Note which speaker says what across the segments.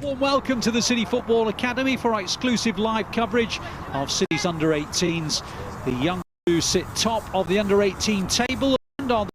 Speaker 1: Warm welcome to the City Football Academy for our exclusive live coverage of City's under-18s. The young Blues sit top of the under-18 table and are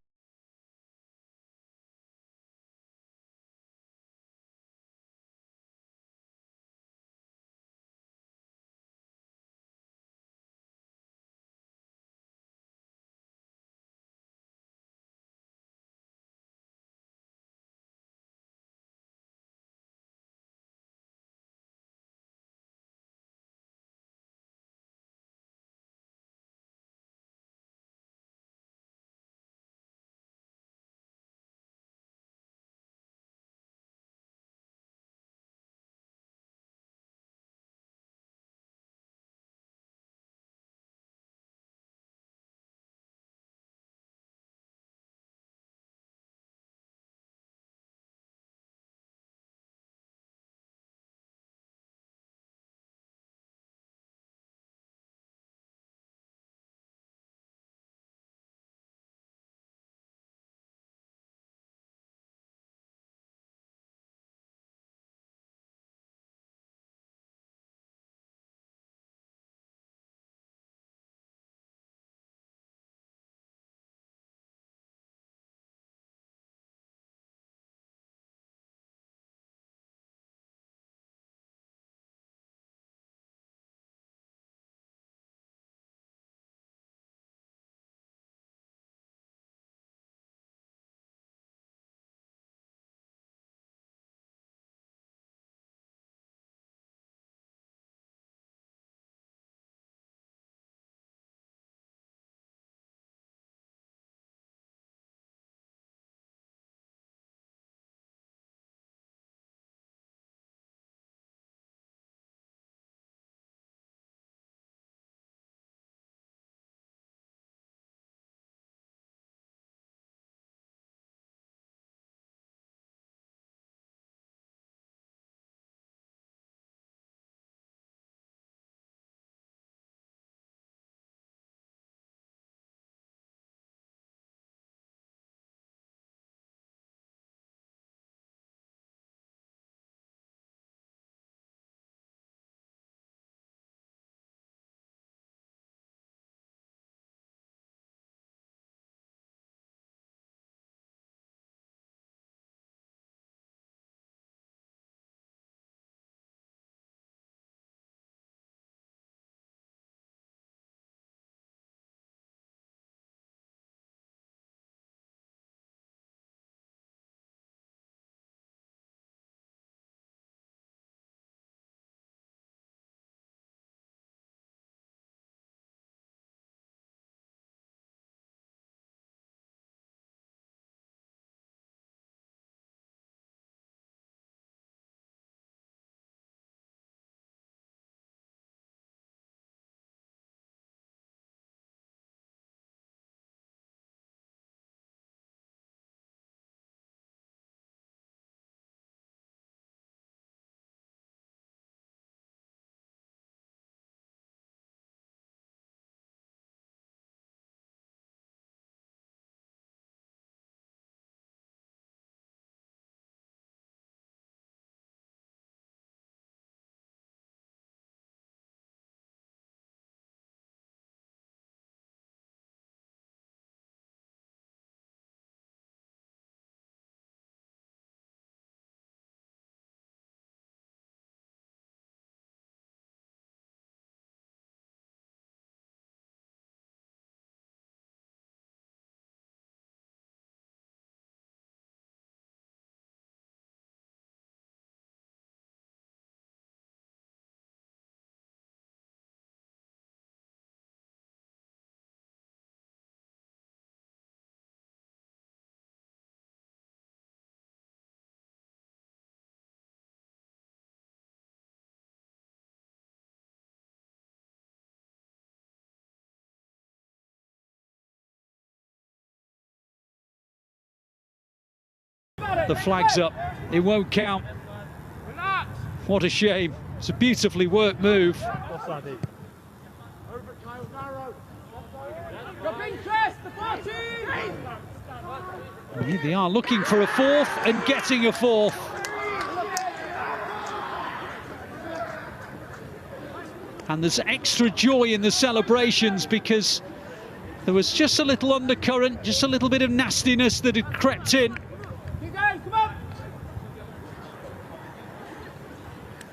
Speaker 1: the flag's up. It won't count. What a shame. It's a beautifully worked move. And here they are looking for a fourth and getting a fourth. And there's extra joy in the celebrations because there was just a little undercurrent, just a little bit of nastiness that had crept in.
Speaker 2: Keep going, come on.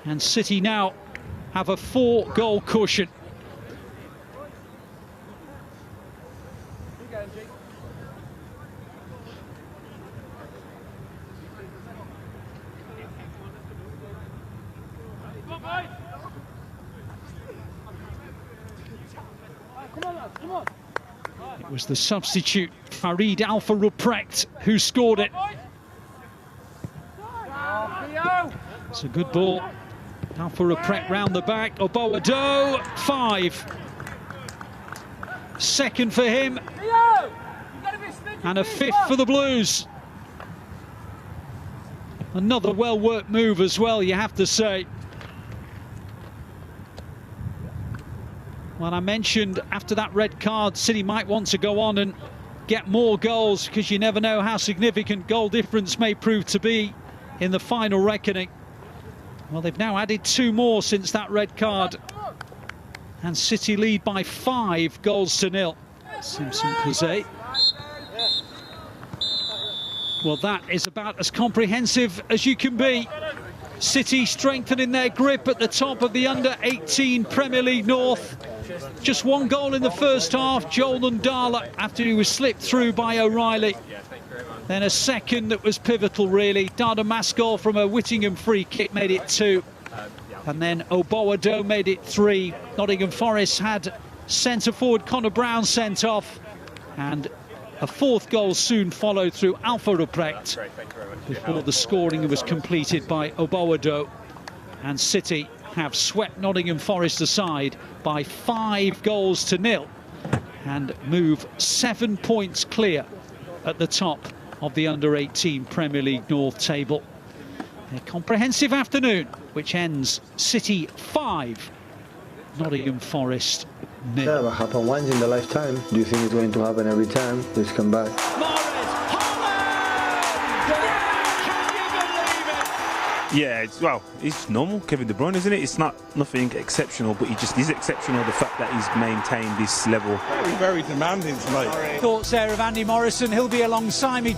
Speaker 1: And City now have a 4-goal cushion. It was the substitute Farid Alpha Ruprecht who scored it. It's a good ball. Alpha Ruprecht round the back. Oboado, 5. Second for him. And a 5th for the Blues. Another well-worked move as well, you have to say. Well, I mentioned after that red card, City might want to go on and get more goals because you never know how significant goal difference may prove to be in the final reckoning. Well, they've now added 2 more since that red card. And City lead by 5 goals to 0. Simpson Puzet. Well, that is about as comprehensive as you can be. City strengthening their grip at the top of the under-18 Premier League North. Just 1 goal in the first half, Joel Ndala, after he was slipped through by O'Reilly. Then a second that was pivotal, really. Dada Maskell from a Whittingham free kick made it 2. And then Oboado made it 3. Nottingham Forest had centre-forward Connor Brown sent off. And a 4th goal soon followed through Alpha Ruprecht before the scoring was completed by Oboado. And City have swept Nottingham Forest aside by 5 goals to 0 and move 7 points clear at the top of the under-18 Premier League North table. A comprehensive afternoon which ends City 5, Nottingham Forest 0.
Speaker 3: Yeah, but happen once in the lifetime. Do you think it's going to happen every time? Let's come back.
Speaker 4: Yeah, it's normal, Kevin De Bruyne, isn't it? It's nothing exceptional, but he just is exceptional, the fact that he's maintained this level.
Speaker 5: Very, very demanding tonight.
Speaker 1: Thoughts there of Andy Morrison. He'll be alongside me.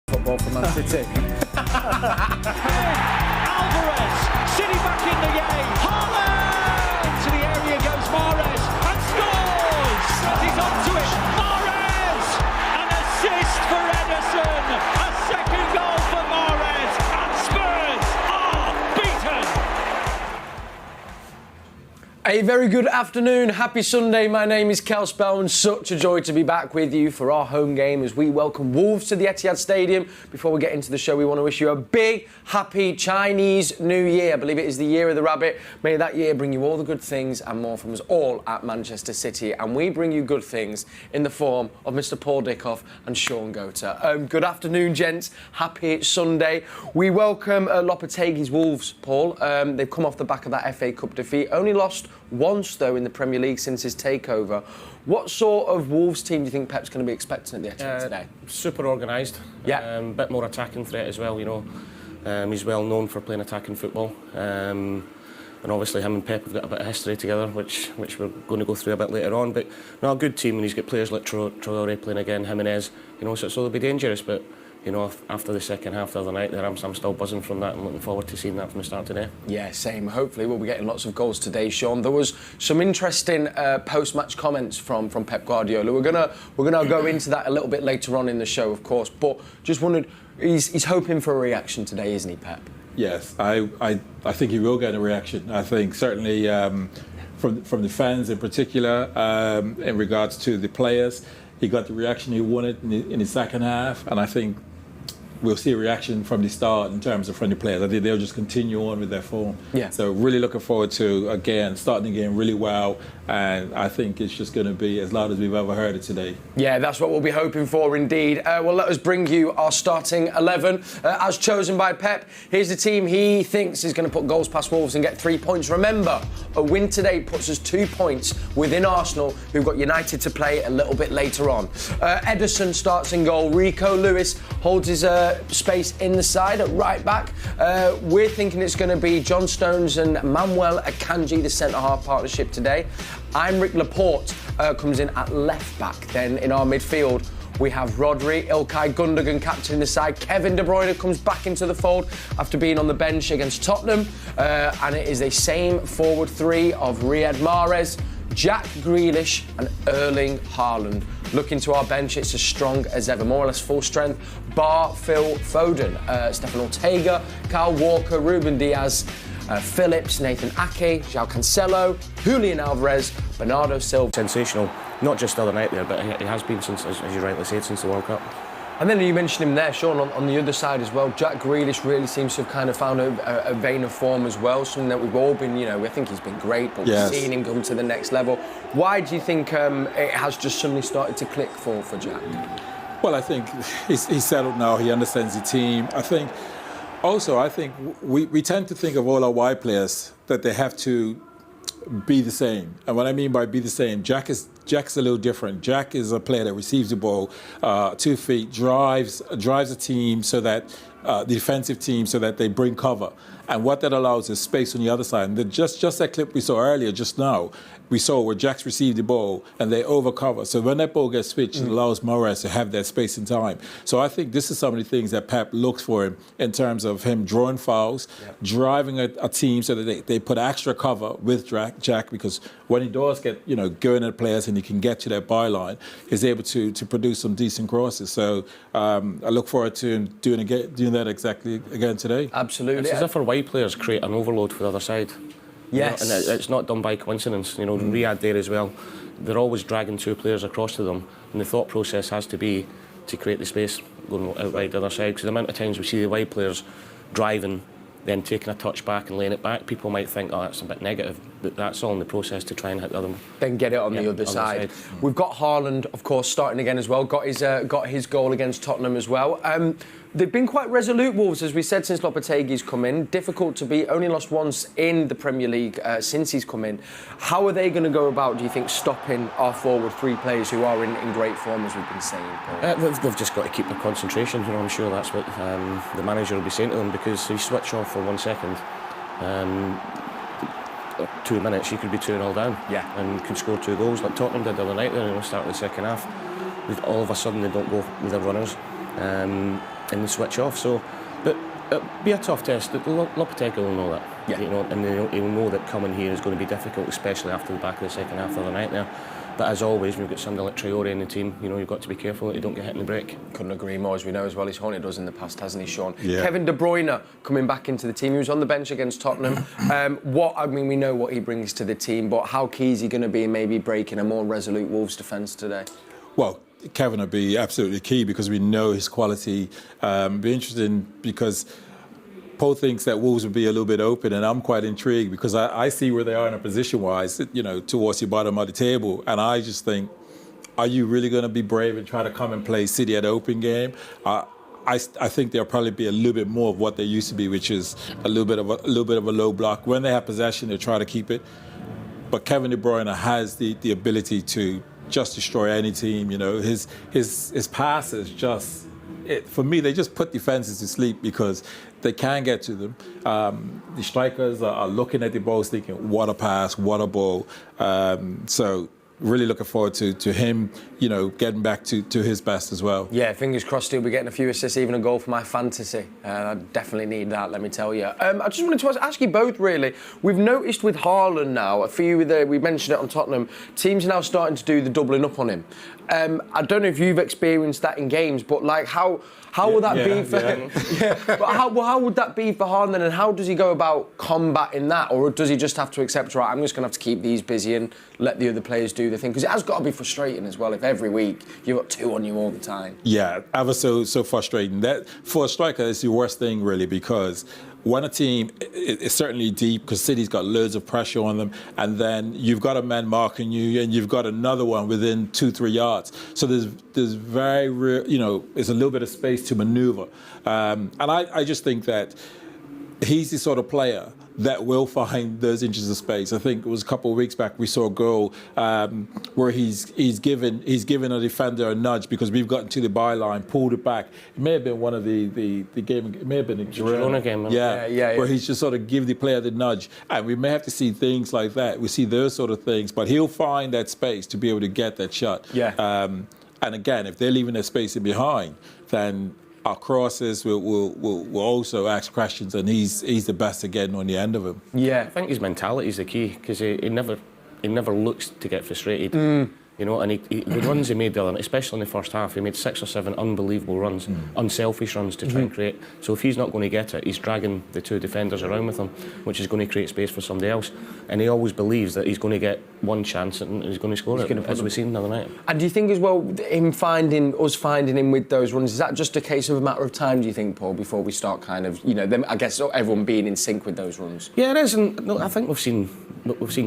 Speaker 6: Football for Man City.
Speaker 1: Alvarez, City back in the game. Haaland! To the area goes Mahrez and scores! He's onto it. Mahrez! An assist for Ederson. A second goal for Mahrez. And Spurs are beaten.
Speaker 6: A very good afternoon, happy Sunday. My name is Cel Spellman. Such a joy to be back with you for our home game as we welcome Wolves to the Etihad Stadium. Before we get into the show, we want to wish you a big, happy Chinese New Year. I believe it is the year of the rabbit. May that year bring you all the good things and more from us all at Manchester City. And we bring you good things in the form of Mr. Paul Dickov and Shaun Goater. Good afternoon, gents. Happy Sunday. We welcome Lopetegui's Wolves, Paul. They've come off the back of that FA Cup defeat. Only lost once, though, in the Premier League since his takeover. What sort of Wolves team do you think Pep's going to be expecting at the Etihad today?
Speaker 7: Super organised.
Speaker 6: Yeah.
Speaker 7: Bit more attacking threat as well, you know. He's well known for playing attacking football. And obviously him and Pep have got a bit of history together, which we're going to go through a bit later on. But no, a good team, and he's got players like Traoré playing again, Jimenez, you know, so they'll be dangerous. But you know, after the second half the other night, I'm still buzzing from that and looking forward to seeing that from the start today.
Speaker 6: Yeah, same. Hopefully we'll be getting lots of goals today, Shaun. There was some interesting post-match comments from Pep Guardiola. We're gonna go into that a little bit later on in the show, of course. But just wondered, he's hoping for a reaction today, isn't he, Pep?
Speaker 8: Yes, I think he will get a reaction. I think certainly from the fans in particular, in regards to the players, he got the reaction he wanted in the second half, and I think we'll see a reaction from the start in terms of friendly players. I think they'll just continue on with their form.
Speaker 6: Yeah.
Speaker 8: So really looking forward to, again, starting the game really well, and I think it's just going to be as loud as we've ever heard it today.
Speaker 6: Yeah, that's what we'll be hoping for indeed. Well, let us bring you our starting 11 as chosen by Pep. Here's the team he thinks is going to put goals past Wolves and get 3 points. Remember, a win today puts us 2 points within Arsenal, who've got United to play a little bit later on. Ederson starts in goal. Rico Lewis holds his space in the side at right back. We're thinking it's going to be John Stones and Manuel Akanji, the centre-half partnership today. Aymeric Laporte comes in at left back. Then in our midfield, we have Rodri, Ilkay Gundogan captaining the side. Kevin De Bruyne comes back into the fold after being on the bench against Tottenham. And it is the same forward three of Riyad Mahrez, Jack Grealish and Erling Haaland. Look into our bench, it's as strong as ever, more or less full strength, bar Phil Foden, Stefan Ortega, Kyle Walker, Ruben Diaz, Phillips, Nathan Ake, Joao Cancelo, Julian Alvarez, Bernardo Silva.
Speaker 7: Sensational, not just the other night there, but he has been since, as you rightly said, since the World Cup.
Speaker 6: And then you mentioned him there, Sean, on the other side as well. Jack Grealish really seems to have kind of found a vein of form as well, something that we've all been, I think he's been great, but
Speaker 8: yes,
Speaker 6: we've seen him come to the next level. Why do you think it has just suddenly started to click for Jack?
Speaker 8: Well, I think he's settled now. He understands the team. I think we tend to think of all our wide players that they have to be the same. And what I mean by be the same, Jack's a little different. Jack is a player that receives the ball 2 feet, drives a team so that the defensive team so that they bring cover. And what that allows is space on the other side. And just that clip we saw earlier, just now, we saw where Jack's received the ball and they overcover. So when that ball gets switched, it allows Mahrez to have that space and time. So I think this is some of the things that Pep looks for him in terms of him drawing fouls, driving a team so that they put extra cover with Jack, because when he does get, going at players and he can get to that byline, he's able to produce some decent crosses. So I look forward to him doing that exactly again today.
Speaker 6: Absolutely.
Speaker 7: It's as if our wide players create an overload for the other side.
Speaker 6: Yes.
Speaker 7: And it's not done by coincidence. Riyad there as well. They're always dragging 2 players across to them, and the thought process has to be to create the space going out wide the other side. Because the amount of times we see the wide players driving, then taking a touch back and laying it back, people might think, oh, that's a bit negative, but that's all in the process to try and hit the other.
Speaker 6: Then get it on the other side. We've got Haaland, of course, starting again as well. Got his goal against Tottenham as well. They've been quite resolute, Wolves, as we said, since Lopetegui's come in. Difficult to beat. Only lost once in the Premier League since he's come in. How are they going to go about, do you think, stopping our forward 3 players who are in great form, as we've been saying, Paul?
Speaker 7: They've just got to keep their concentration. I'm sure that's what the manager will be saying to them, because if you switch off for 1 second, 2 minutes, you could be 2-0 down.
Speaker 6: Yeah.
Speaker 7: And could score 2 goals like Tottenham did the other night there, start of the second half. All of a sudden, they don't go with their runners. And they switch off. So, but it'll be a tough test. Lopetegui will know that.
Speaker 6: Yeah.
Speaker 7: And he'll know that coming here is going to be difficult, especially after the back of the second half of the night there. But as always, we've got somebody like Traore in the team. You've got to be careful that you don't get hit in the break.
Speaker 6: Couldn't agree more, as we know as well. He's haunted us in the past, hasn't he, Sean?
Speaker 8: Yeah.
Speaker 6: Kevin De Bruyne coming back into the team. He was on the bench against Tottenham. We know what he brings to the team, but how key is he going to be in maybe breaking a more resolute Wolves defence today?
Speaker 8: Well, Kevin will be absolutely key because we know his quality. Be interesting because Paul thinks that Wolves will be a little bit open, and I'm quite intrigued because I see where they are in a position-wise, towards the bottom of the table, and I just think, are you really going to be brave and try to come and play City at the open game? I think there'll probably be a little bit more of what they used to be, which is a little bit of a low block. When they have possession, they try to keep it, but Kevin De Bruyne has the ability to just destroy any team. His passes just, for me, they just put defenses to sleep because they can get to them. The strikers are looking at the balls thinking, what a pass, what a ball. So really looking forward to him, getting back to his best as well.
Speaker 6: Yeah, fingers crossed he'll be getting a few assists, even a goal for my fantasy. I definitely need that, let me tell you. I just wanted to ask you both, really. We've noticed with Haaland now, we mentioned it on Tottenham, teams are now starting to do the doubling up on him. I don't know if you've experienced that in games, but how How will that be for
Speaker 8: yeah.
Speaker 6: But how would that be for Haaland then, and how does he go about combating that? Or does he just have to accept, right, I'm just going to have to keep these busy and let the other players do the thing? Because it has got to be frustrating as well if every week you've got two on you all the time.
Speaker 8: Yeah, ever so frustrating. That for a striker, it's the worst thing really, because when a team is certainly deep, because City's got loads of pressure on them, and then you've got a man marking you, and you've got another one within 2-3 yards. So there's very, there's a little bit of space to manoeuvre, and I just think that he's the sort of player that will find those inches of space. I think it was a couple of weeks back we saw a goal where he's given a defender a nudge because we've gotten to the byline, pulled it back. It may have been one of the game. It may have been a
Speaker 7: Girona game.
Speaker 8: Yeah, where he's just sort of give the player the nudge, and we may have to see things like that. We see those sort of things, but he'll find that space to be able to get that shot.
Speaker 6: Yeah.
Speaker 8: And again, if they're leaving that space in behind, then our crosses will also ask questions, and he's the best at getting on the end of them.
Speaker 6: Yeah,
Speaker 7: I think his mentality is the key, because he never looks to get frustrated. You know, and the runs he made the other night, especially in the first half, he made 6 or 7 unbelievable runs, unselfish runs to try and create. So if he's not going to get it, he's dragging the 2 defenders around with him, which is going to create space for somebody else. And he always believes that he's going to get one chance and he's going to score it, as we've seen the other night. And
Speaker 6: do you think as well, us finding him with those runs, is that just a case of a matter of time, do you think, Paul, before we start kind of, them, I guess everyone being in sync with those runs?
Speaker 7: Yeah, it is, and I think we've seen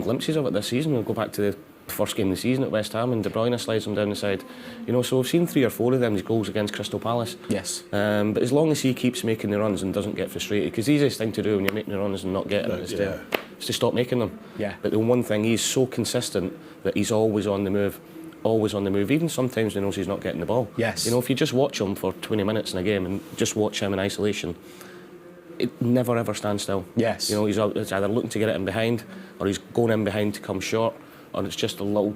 Speaker 7: glimpses of it this season. We'll go back to the first game of the season at West Ham, and De Bruyne slides him down the side. So we've seen 3 or 4 of them, these goals against Crystal Palace.
Speaker 6: Yes.
Speaker 7: But as long as he keeps making the runs and doesn't get frustrated, because the easiest thing to do when you're making the runs and not getting it is to stop making them.
Speaker 6: Yeah.
Speaker 7: But the one thing, he's so consistent that he's always on the move. Always on the move, even sometimes he knows he's not getting the ball.
Speaker 6: Yes.
Speaker 7: If you just watch him for 20 minutes in a game and just watch him in isolation, it never ever stands still.
Speaker 6: Yes.
Speaker 7: He's either looking to get it in behind, or he's going in behind to come short, or it's just a little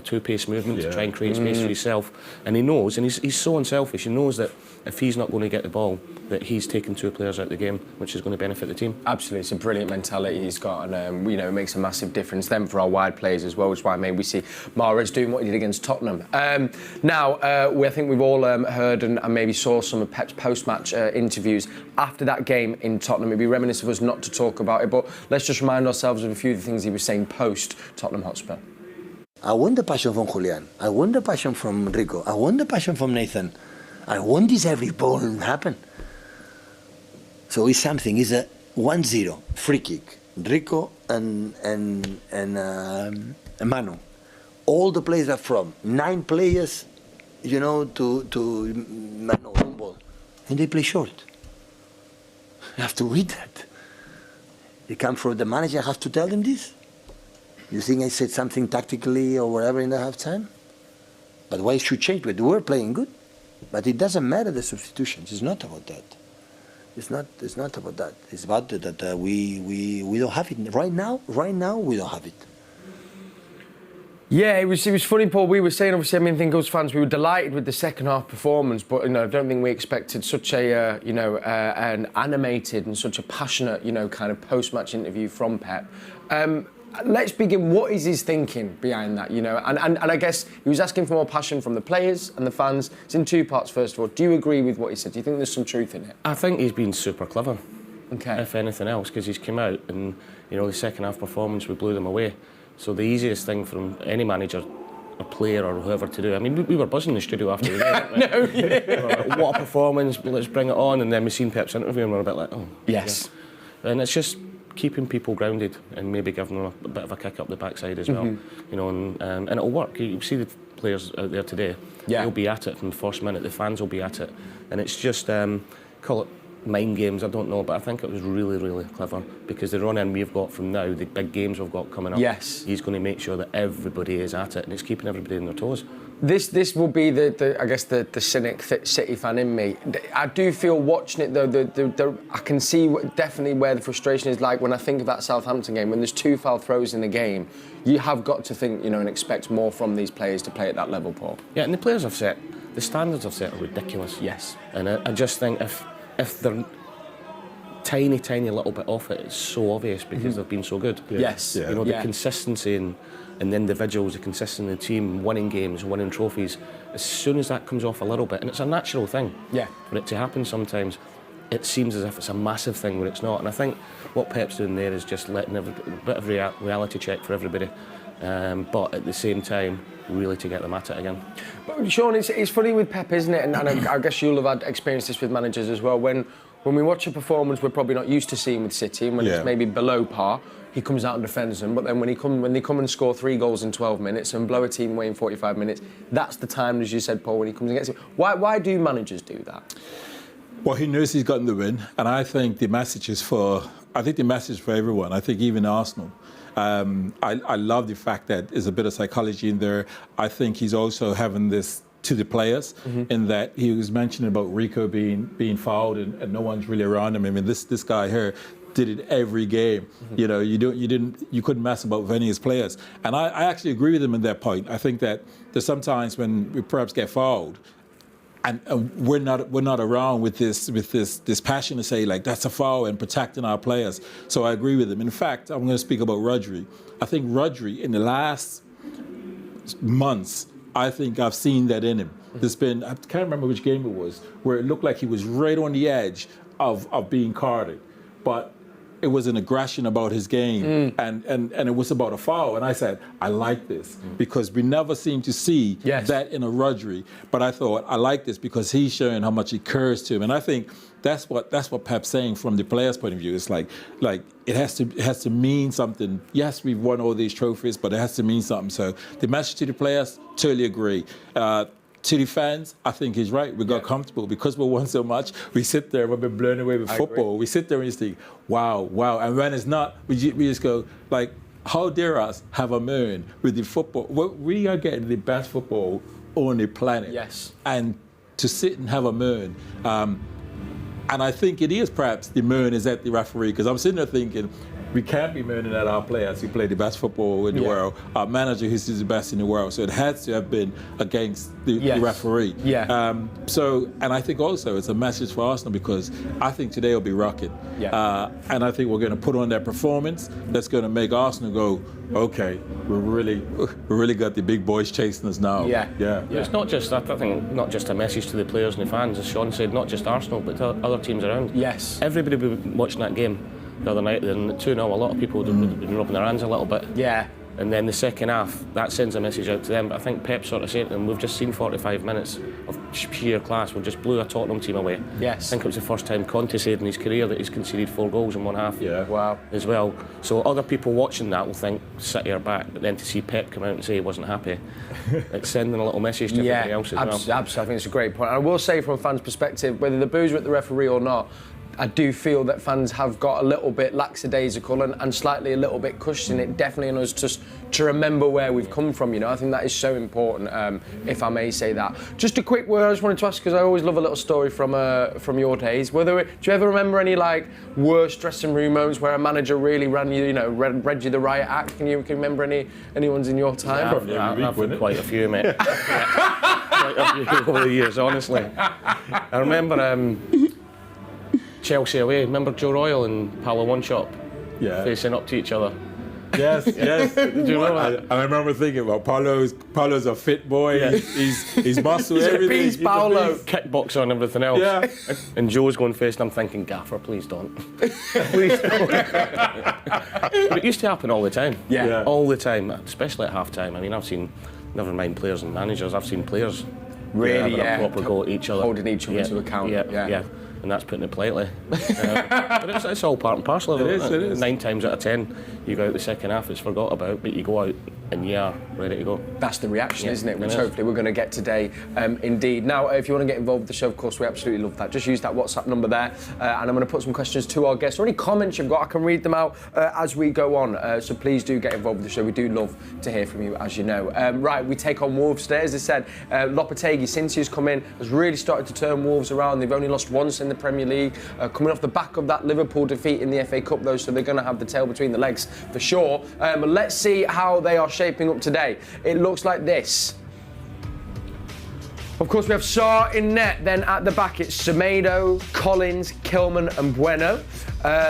Speaker 7: two-pace movement to try and create space for himself. And he knows, and he's so unselfish, he knows that if he's not going to get the ball, that he's taking 2 players out of the game, which is going to benefit the team.
Speaker 6: Absolutely, it's a brilliant mentality he's got, and it makes a massive difference then for our wide players as well, which is why maybe we see Mahrez doing what he did against Tottenham. Now, I think we've all heard and maybe saw some of Pep's post-match interviews after that game in Tottenham. It'd be reminiscent of us not to talk about it, but let's just remind ourselves of a few of the things he was saying post-Tottenham Hotspur.
Speaker 3: I want the passion from Julian. I want the passion from Rico. I want the passion from Nathan. I want this every ball to happen. So it's something. It's a 1-0 free kick. Rico and Manu. All the players are from 9 players, to Manu long ball, and they play short. You have to read that. They come from the manager. I have to tell them this. You think I said something tactically or whatever in the halftime? But why should change? But we're playing good. But it doesn't matter the substitutions. It's not about that. It's not about that. It's about that we don't have it right now. Right now we don't have it.
Speaker 6: Yeah, it was funny, Paul. We were saying, obviously, I think us fans, we were delighted with the second half performance, but I don't think we expected such a an animated and such a passionate kind of post-match interview from Pep. Let's begin. What is his thinking behind that? And I guess he was asking for more passion from the players and the fans. It's in 2 parts. First of all, do you agree with what he said? Do you think there's some truth in it?
Speaker 7: I think he's been super clever.
Speaker 6: Okay.
Speaker 7: If anything else, because he's come out and the second half performance, we blew them away. So the easiest thing from any manager, a player or whoever to do. I mean, we were buzzing in the studio after the game.
Speaker 6: No, yeah.
Speaker 7: What a performance! Let's bring it on. And then we seen Pep's interview and we're a bit like, oh,
Speaker 6: yes.
Speaker 7: Yeah. And it's just keeping people grounded and maybe giving them a bit of a kick up the backside as well. And it'll work. You see the players out there today.
Speaker 6: Yeah.
Speaker 7: They'll be at it from the first minute. The fans will be at it, and it's just call it mind games. I don't know, but I think it was really, really clever because the run-in we've got from now, the big games we've got coming up.
Speaker 6: Yes.
Speaker 7: He's going to make sure that everybody is at it, and it's keeping everybody on their toes.
Speaker 6: This will be the cynic City fan in me. I do feel watching it though. I can see definitely where the frustration is. Like when I think of that Southampton game, when there's 2 foul throws in the game, you have got to think and expect more from these players to play at that level, Paul.
Speaker 7: Yeah, and the players have set the standards have set are ridiculous.
Speaker 6: Yes.
Speaker 7: And I just think if they're tiny little bit off it, it's so obvious because they've been so good.
Speaker 6: Yes.
Speaker 8: Yeah.
Speaker 7: You know, the consistency and the individuals, the consistency in the team, winning games, winning trophies, as soon as that comes off a little bit, and it's a natural thing for it to happen sometimes, it seems as if it's a massive thing when it's not. And I think what Pep's doing there is just letting a bit of reality check for everybody, but at the same time, really to get them at it again.
Speaker 6: But Sean, it's funny with Pep, isn't it? And I guess you'll have had experience this with managers as well. When we watch a performance we're probably not used to seeing with City, and when it's maybe below par, he comes out and defends them. But then when they come and score 3 goals in 12 minutes and blow a team away in 45 minutes, that's the time, as you said, Paul, when he comes and gets it. Why do managers do that?
Speaker 8: Well, he knows he's gotten the win, and I think the message is for everyone. I think even Arsenal. I love the fact that there's a bit of psychology in there. I think he's also having this to the players in that he was mentioning about Rico being fouled and no one's really around him. I mean, this guy here did it every game. You know, you couldn't mess about with any of his players. And I actually agree with him in that point. I think that there's sometimes when we perhaps get fouled, and we're not around with this passion to say like that's a foul and protecting our players. So I agree with him. In fact, I'm going to speak about Rodri. I think Rodri in the last months, I think I've seen that in him. There's been, I can't remember which game it was, where it looked like he was right on the edge of being carded, but it was an aggression about his game, and it was about a foul. And I said, I like this because we never seem to see that in a Rodri. But I thought, I like this because he's showing how much he cares to him. And I think that's what Pep's saying from the player's point of view. It's like it has to mean something. Yes, we've won all these trophies, but it has to mean something. So the message to the players, totally agree. To the fans, I think he's right. We got comfortable because we won so much. We sit there, we've been blown away with football. Agree. We sit there and just think, wow. And when it's not, we just go, like, how dare us have a moan with the football? We are getting the best football on the planet.
Speaker 6: Yes.
Speaker 8: And to sit and have a moan. And I think it is perhaps the moan is at the referee, because I'm sitting there thinking, we can't be moaning at our players who play the best football in the world, our manager who's the best in the world. So it has to have been against the referee. So, and I think also it's a message for Arsenal because I think today will be rocking. And I think we're going to put on that performance that's going to make Arsenal go, okay, we really got the big boys chasing us now.
Speaker 7: It's not just, I think, not just a message to the players and the fans, as Sean said, not just Arsenal, but to other teams around.
Speaker 6: Yes.
Speaker 7: Everybody will be watching that game the other night, then 2-0, a lot of people have been rubbing their hands a little bit. And then the second half, that sends a message out to them. But I think Pep sort of said to them, we've just seen 45 minutes of sheer class. We just blew a Tottenham team away. I think it was the first time Conte said in his career that he's conceded 4 goals in one half.
Speaker 6: Wow.
Speaker 7: As well. So other people watching that will think City are back, but then to see Pep come out and say he wasn't happy, it's sending a little message to everybody else as well.
Speaker 6: Absolutely. I think it's a great point. And I will say from a fan's perspective, whether the boos are at the referee or not, I do feel that fans have got a little bit lackadaisical and slightly a little bit cushed in it, definitely in us to remember where we've come from, you know. I think that is so important, if I may say that. Just a quick word I just wanted to ask, because I always love a little story from your days. Do you ever remember any, like, worst dressing room moments where a manager really ran you, read you the riot act? Can you remember any ones in your time?
Speaker 7: I've had quite a few, mate. Quite a few over the years, honestly. I remember... Chelsea away. Remember Joe Royal and Paulo One-Shop facing up to each other?
Speaker 8: Yes.
Speaker 7: Do you remember that?
Speaker 8: I remember thinking, well, Paulo's a fit boy. He's muscle,
Speaker 6: he's
Speaker 8: everything.
Speaker 6: He's Paulo.
Speaker 7: Kickboxer and everything else. And Joe's going first, and I'm thinking, Gaffer, please don't. Please don't. But it used to happen all the time. All the time, especially at half-time. I mean, I've seen, never mind players and managers, I've seen players
Speaker 6: really
Speaker 7: a proper go at each other.
Speaker 6: Holding each other to account.
Speaker 7: And that's putting it politely. But it's all part and parcel of it.
Speaker 8: It is.
Speaker 7: 9 times out of 10, you go out the second half, it's forgot about, but you go out and you are ready to go.
Speaker 6: That's the reaction, isn't it? Which hopefully we're going to get today, indeed. Now, if you want to get involved with the show, of course, we absolutely love that. Just use that WhatsApp number there, and I'm going to put some questions to our guests. Or any comments you've got, I can read them out as we go on. So please do get involved with the show. We do love to hear from you, as you know. Right, we take on Wolves today. As I said, Lopetegui, since he's come in, has really started to turn Wolves around. They've only lost once in the Premier League, coming off the back of that Liverpool defeat in the FA Cup, though, so they're going to have the tail between the legs for sure. Let's see how they are shaping up today. It looks like this. Of course, we have Sarr in net. Then at the back, it's Semedo, Collins, Kilman and Bueno.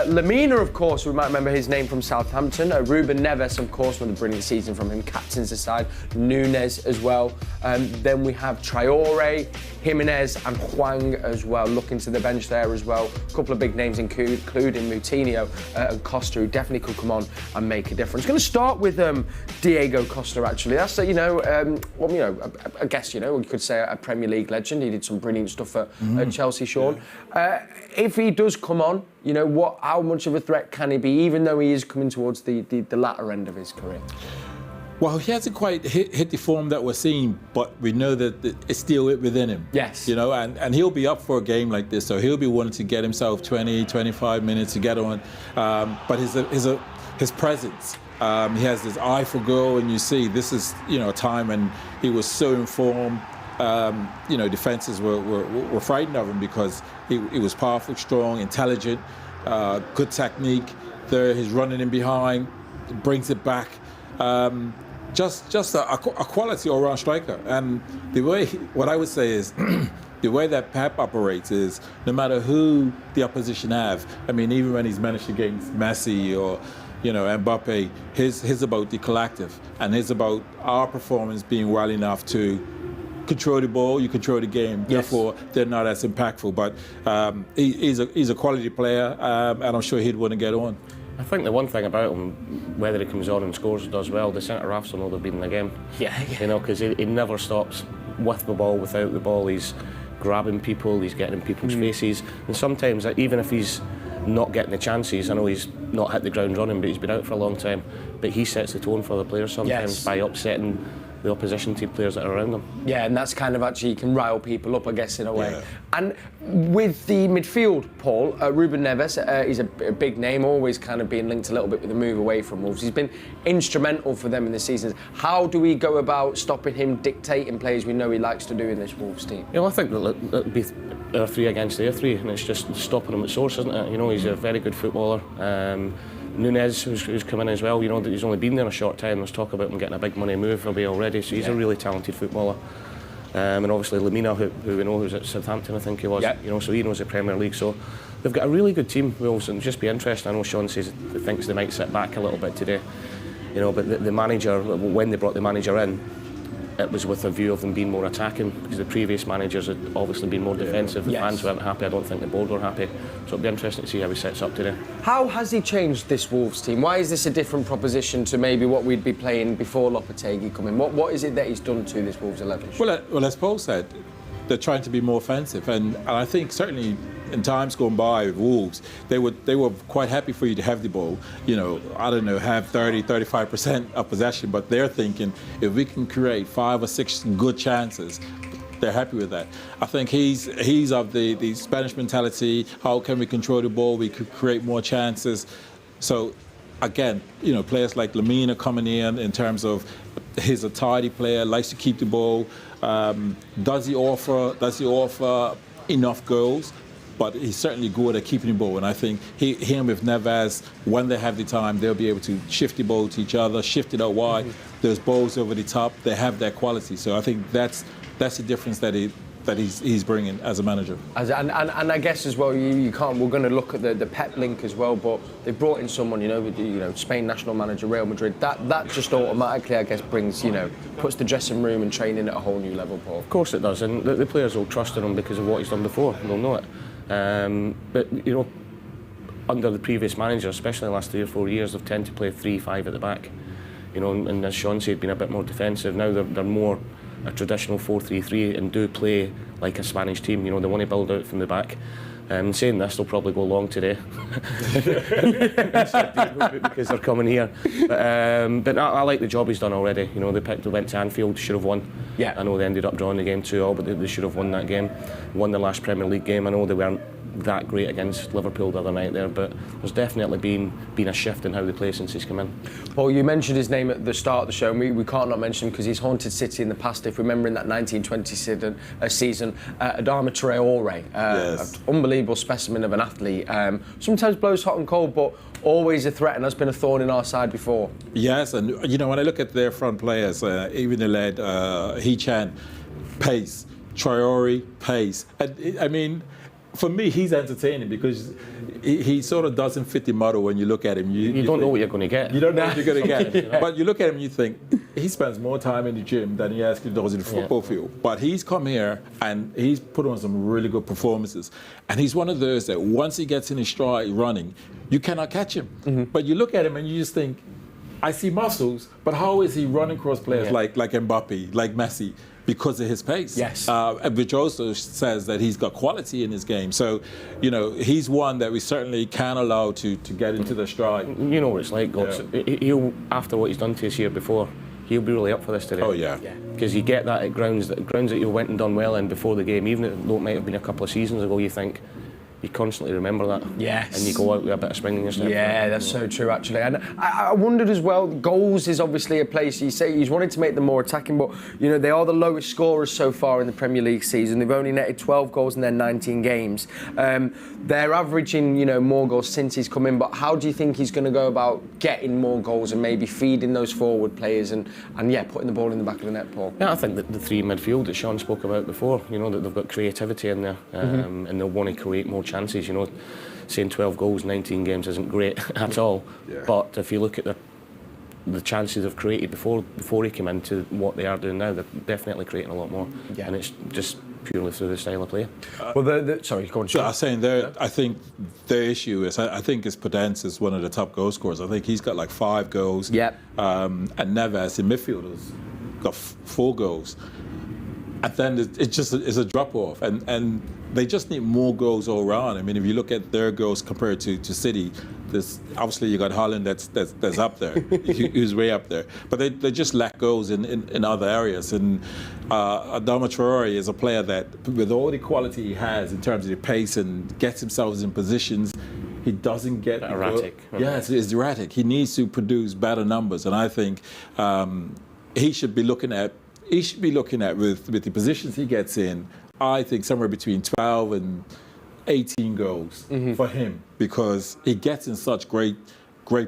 Speaker 6: Lamina, of course, we might remember his name from Southampton. Ruben Neves, of course, with a brilliant season from him, captains the side. Nunes as well. Then we have Traore, Jimenez and Hwang as well, looking to the bench there as well. A couple of big names including Moutinho and Costa, who definitely could come on and make a difference. Going to start with Diego Costa, actually. That's, I guess, we could say a Premier League legend. He did some brilliant stuff at Chelsea, Sean. If he does come on, how much of a threat can he be, even though he is coming towards the latter end of his career?
Speaker 8: Well, he hasn't quite hit the form that we're seeing, but we know that it's still within him.
Speaker 6: Yes.
Speaker 8: And he'll be up for a game like this, so he'll be wanting to get himself 20, 25 minutes to get on. But his presence, he has this eye for goal, and you see this is, a time when he was so informed. Defenses were frightened of him because he was powerful, strong, intelligent, good technique. There, he's running in behind, brings it back. Just a quality all-round striker. And what I would say is, the way that Pep operates is, no matter who the opposition have, even when he's managed against Messi or Mbappe, his about the collective, and his about our performance being well enough to control the ball, you control the game. Yes. Therefore, they're not as impactful. But he's a quality player, and I'm sure he'd want to get on.
Speaker 7: I think the one thing about him, whether he comes on and scores or does well, the centre-halves will know they've been in the game.
Speaker 6: Yeah.
Speaker 7: Because he never stops with the ball, without the ball. He's grabbing people, he's getting in people's faces. And sometimes, even if he's not getting the chances, I know he's not hit the ground running, but he's been out for a long time. But he sets the tone for the players sometimes by upsetting the opposition team players that are around them.
Speaker 6: Yeah, and that's kind of actually, you can rile people up, I guess, in a way. Yeah. And with the midfield, Paul, Ruben Neves, he's a big name, always kind of being linked a little bit with the move away from Wolves. He's been instrumental for them in the seasons. How do we go about stopping him dictating plays we know he likes to do in this Wolves team?
Speaker 7: I think it'll be our three against their three, and it's just stopping him at source, isn't it? He's a very good footballer. Nunes, who's come in as well, he's only been there a short time. There's talk about him getting a big money move away already, so he's a really talented footballer. And obviously Lamina, who we know, who's at Southampton, I think he was, so he knows the Premier League. So they've got a really good team, Wolves, and just be interesting. I know Sean says he thinks they might sit back a little bit today, but the manager, when they brought the manager in, it was with a view of them being more attacking, because the previous managers had obviously been more defensive. The fans weren't happy. I don't think the board were happy. So it'll be interesting to see how he sets up today. How
Speaker 6: has he changed this Wolves team? Why is this a different proposition to maybe what we'd be playing before Lopetegui come in? What is it that he's done to this Wolves 11?
Speaker 8: Well, as Paul said, they're trying to be more offensive, and I think certainly in times gone by with Wolves, they were quite happy for you to have the ball, have 30-35% of possession, but they're thinking if we can create 5 or 6 good chances, they're happy with that. I think he's of the Spanish mentality. How can we control the ball? We could create more chances. So again, players like Lamina coming in terms of he's a tidy player, likes to keep the ball. Does he offer enough goals? But he's certainly good at keeping the ball, and I think him with Neves, when they have the time, they'll be able to shift the ball to each other, shift it out wide. Those balls over the top, they have that quality. So I think that's the difference that he's bringing as a manager.
Speaker 6: And I guess as well, you can't. We're going to look at the Pep link as well, but they've brought in someone, Spain national manager, Real Madrid. That just automatically, I guess, brings, puts the dressing room and training at a whole new level, Paul.
Speaker 7: Of course it does, and the players will trust in him because of what he's done before. They'll know it. But under the previous manager, especially the last 3 or 4 years, they've tended to play 3-5 at the back. And as Sean said, been a bit more defensive. Now they're more a traditional 4-3-3 and do play like a Spanish team. They want to build out from the back. Saying this, they'll probably go long today because they're coming here. But I like the job he's done already. They went to Anfield, should have won.
Speaker 6: Yeah.
Speaker 7: I know they ended up drawing the game 2-2, but they should have won that game. Won the last Premier League game. I know they weren't that great against Liverpool the other night there, but there's definitely been a shift in how they play since he's come in.
Speaker 6: Well, you mentioned his name at the start of the show, and we can't not mention him because he's haunted City in the past. If we remember in that 1920 season, Adama Traore, an unbelievable specimen of an athlete. Sometimes blows hot and cold, but always a threat, and has been a thorn in our side before.
Speaker 8: Yes, and when I look at their front players, even the lad, Hechan, pace, Traore, pace. For me, he's entertaining because he sort of doesn't fit the model when you look at him.
Speaker 7: You don't know what you're going to get.
Speaker 8: You don't know what you're going to get. But you look at him and you think, he spends more time in the gym than he actually does in the football field. But he's come here and he's put on some really good performances. And he's one of those that once he gets in his stride running, you cannot catch him. But you look at him and you just think, I see muscles, but how is he running across players like Mbappe, like Messi? Because of his pace.
Speaker 6: Yes.
Speaker 8: Which also says that he's got quality in his game. So, he's one that we certainly can allow to get into the stride.
Speaker 7: You know what it's like, Goats. He'll, after what he's done to us here before, he'll be really up for this today.
Speaker 8: Oh, yeah.
Speaker 7: Because you get that at grounds that you went and done well in before the game, even though it might have been a couple of seasons ago, you think, you constantly remember that.
Speaker 6: Yes.
Speaker 7: And you go out with a bit of spring in your step.
Speaker 6: Yeah, that's so true, actually. And I wondered as well, goals is obviously a place, you say he's wanted to make them more attacking, but, they are the lowest scorers so far in the Premier League season. They've only netted 12 goals in their 19 games. They're averaging, more goals since he's come in, but how do you think he's going to go about getting more goals and maybe feeding those forward players and putting the ball in the back of the net, Paul?
Speaker 7: Yeah, I think that the three midfield that Sean spoke about before, that they've got creativity in there and they'll want to create more chances. Saying 12 goals, 19 games isn't great at all. Yeah. But if you look at the chances they've created before he came into what they are doing now, they're definitely creating a lot more. Yeah. And it's just purely through the style of play.
Speaker 6: Sorry, go on.
Speaker 8: So I was saying I think their issue is, I think is Podence is one of the top goal scorers. I think he's got like 5 goals.
Speaker 6: Yep.
Speaker 8: And Neves in midfielders got 4 goals. And then it just is a drop off, and they just need more goals all around. I mean, if you look at their goals compared to City, there's obviously you got Haaland that's up there, who's way up there, but they just lack goals in other areas. And Adama Traore is a player that, with all the quality he has in terms of the pace and gets himself in positions, he doesn't get
Speaker 7: erratic.
Speaker 8: Yes, it's erratic. He needs to produce better numbers, and I think he should be looking at. With the positions he gets in, I think somewhere between 12 and 18 goals for him, because he gets in such great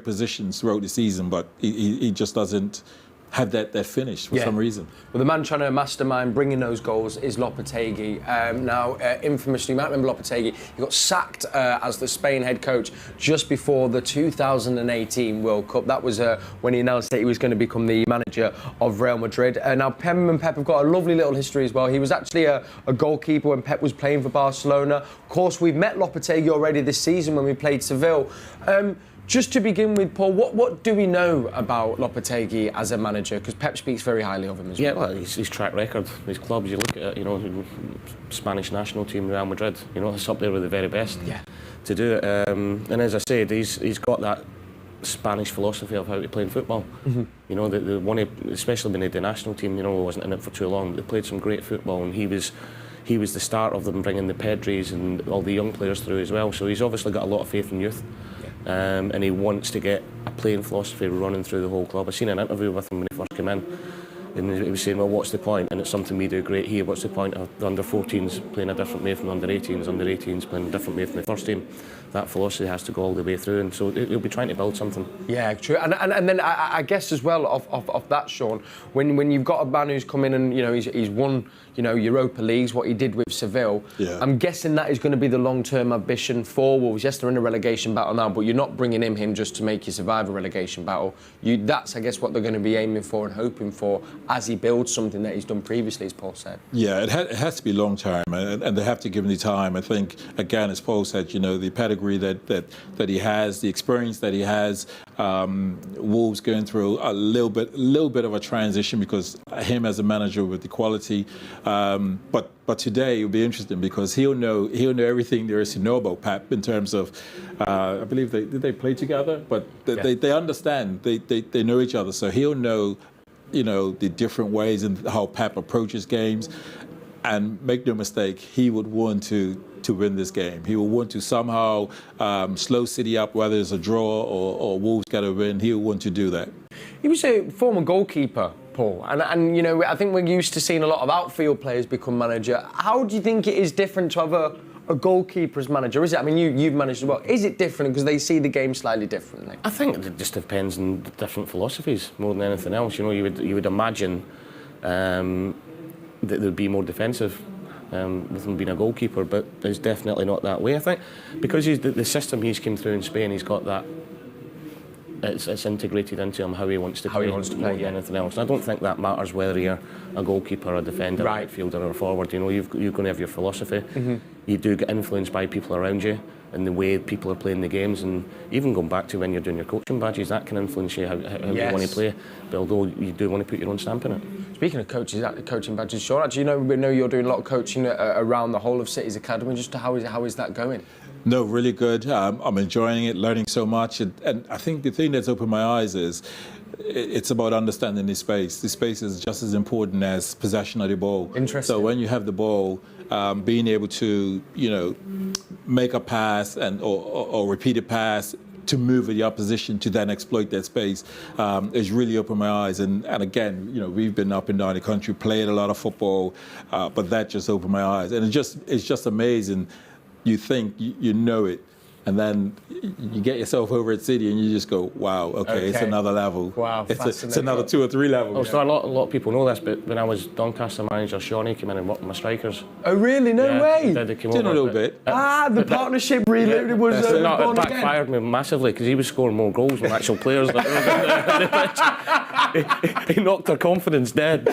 Speaker 8: positions throughout the season, but he just doesn't have that finish for some reason.
Speaker 6: Well, the man trying to mastermind bringing those goals is Lopetegui. Now, infamously, you might remember Lopetegui. He got sacked as the Spain head coach just before the 2018 World Cup. That was when he announced that he was going to become the manager of Real Madrid. Now, Pep and Pep have got a lovely little history as well. He was actually a goalkeeper when Pep was playing for Barcelona. Of course, we've met Lopetegui already this season when we played Seville. Just to begin with, Paul, what do we know about Lopetegui as a manager? Because Pep speaks very highly of him as well.
Speaker 7: Yeah, well, his track record, his clubs, you look at it, Spanish national team, Real Madrid, it's up there with the very best to do it. And as I said, he's got that Spanish philosophy of how to play in football. The one, especially when they had the national team, wasn't in it for too long. They played some great football, and he was the start of them bringing the Pedris and all the young players through as well. So he's obviously got a lot of faith in youth. And he wants to get a playing philosophy running through the whole club. I seen an interview with him when he first came in, and he was saying, well, what's the point? And it's something we do great here. What's the point of the under-14s playing a different way from the under-18s, under-18s playing a different way from the first team? That philosophy has to go all the way through, and so he'll be trying to build something. Yeah,
Speaker 6: true. And then I guess as well of that, Sean, when you've got a man who's come in and he's won Europa Leagues, what he did with Seville. Yeah. I'm guessing that is going to be the long-term ambition for Wolves. Yes, they're in a relegation battle now, but you're not bringing him just to make you survive a relegation battle. That's, I guess, what they're going to be aiming for and hoping for as he builds something that he's done previously, as Paul said.
Speaker 8: Yeah, it has to be long-term, and they have to give him the time. I think, again, as Paul said, the pedigree that he has, the experience that he has. Wolves going through a little bit of a transition because him as a manager with the quality. But today it'll be interesting because he'll know everything there is to know about Pep in terms of I believe they play together, but they understand, they know each other, so he'll know the different ways and how Pep approaches games. And make no mistake, he would want to win this game. He will want to somehow slow City up, whether it's a draw or Wolves got to win. He will want to do that.
Speaker 6: He was a former goalkeeper, Paul, and I think we're used to seeing a lot of outfield players become manager. How do you think it is different to have a goalkeeper as manager? Is it? I mean, you've managed as well. Is it different because they see the game slightly differently?
Speaker 7: I think it just depends on the different philosophies more than anything else. You would imagine that they'd be more defensive with him being a goalkeeper, but it's definitely not that way. I think because the system he's came through in Spain, he's got that. It's integrated into him how he wants to play more than anything else. And I don't think that matters whether you're a goalkeeper, a defender, a midfielder, or a forward. You know, you're going to have your philosophy. You do get influenced by people around you and the way people are playing the games, and even going back to when you're doing your coaching badges, that can influence you how you want to play. But although you do want to put your own stamp in it.
Speaker 6: Speaking of coaching badges, Sean, actually, we know you're doing a lot of coaching around the whole of City's academy. Just how is that going?
Speaker 8: No, really good. I'm enjoying it, learning so much. And I think the thing that's opened my eyes is it's about understanding the space. The space is just as important as possession of the ball.
Speaker 6: Interesting.
Speaker 8: So when you have the ball, being able to, make a pass or repeat a pass to move with the opposition to then exploit that space has really opened my eyes. And again, we've been up and down the country, played a lot of football, but that just opened my eyes. And it's just amazing. You think you know it, and then you get yourself over at City and you just go, wow, okay. It's another level.
Speaker 6: Wow,
Speaker 8: it's another 2 or 3 levels.
Speaker 7: Oh, so a lot of people know this, but when I was Doncaster manager, Shawnee came in and worked with my strikers.
Speaker 6: Oh, really? No way.
Speaker 7: He came
Speaker 8: Did
Speaker 7: over,
Speaker 8: a little bit.
Speaker 6: The partnership really was
Speaker 7: it
Speaker 6: born
Speaker 7: backfired me massively because he was scoring more goals than actual players. He knocked their confidence dead.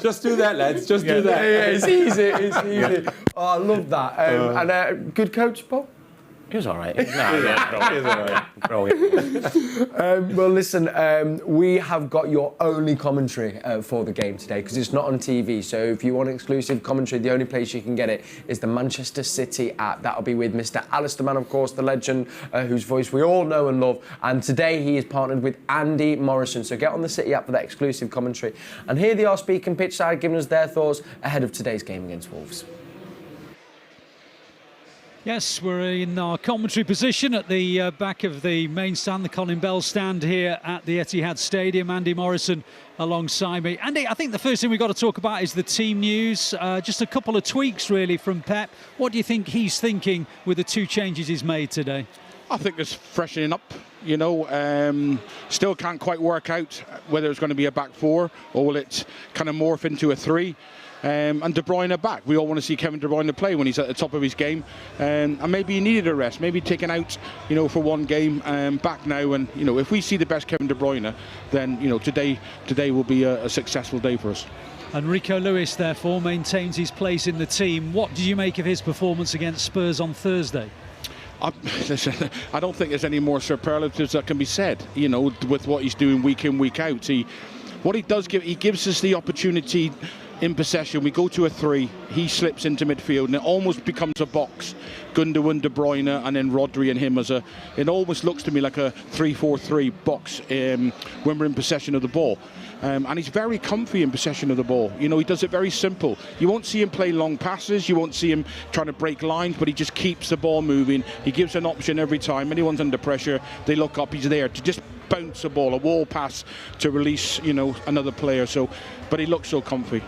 Speaker 8: Just do that, lads. Just do that.
Speaker 6: Yeah, it's easy. It's easy. Oh, I love that. And good coach, Paul?
Speaker 7: He was all right. Brilliant.
Speaker 6: Well, listen, we have got your only commentary for the game today because it's not on TV. So if you want exclusive commentary, the only place you can get it is the Manchester City app. That'll be with Mr. Alistair Mann, of course, the legend whose voice we all know and love. And today he is partnered with Andy Morrison. So get on the City app for that exclusive commentary. And here they are speaking pitch side, giving us their thoughts ahead of today's game against Wolves.
Speaker 1: Yes, we're in our commentary position at the back of the main stand, the Colin Bell stand here at the Etihad Stadium. Andy Morrison alongside me. Andy, I think the first thing we've got to talk about is the team news. Just a couple of tweaks, really, from Pep. What do you think he's thinking with the 2 changes he's made today?
Speaker 5: I think it's freshening up. Still can't quite work out whether it's going to be a back 4 or will it kind of morph into a 3. And De Bruyne back. We all want to see Kevin De Bruyne play when he's at the top of his game, and maybe he needed a rest, maybe taken out, for one game, back now. And if we see the best Kevin De Bruyne, then today will be a successful day for us.
Speaker 1: And Rico Lewis, therefore, maintains his place in the team. What did you make of his performance against Spurs on Thursday?
Speaker 5: Listen, I don't think there's any more superlatives that can be said. With what he's doing week in, week out, he gives us the opportunity. In possession, we go to a 3, he slips into midfield and it almost becomes a box. Gundogan, De Bruyne and then Rodri and him it almost looks to me like a 3-4-3 box when we're in possession of the ball. And he's very comfy in possession of the ball. He does it very simple. You won't see him play long passes, you won't see him trying to break lines, but he just keeps the ball moving. He gives an option every time. Anyone's under pressure, they look up, he's there to just bounce a ball, a wall pass to release, another player. But he looks so comfy.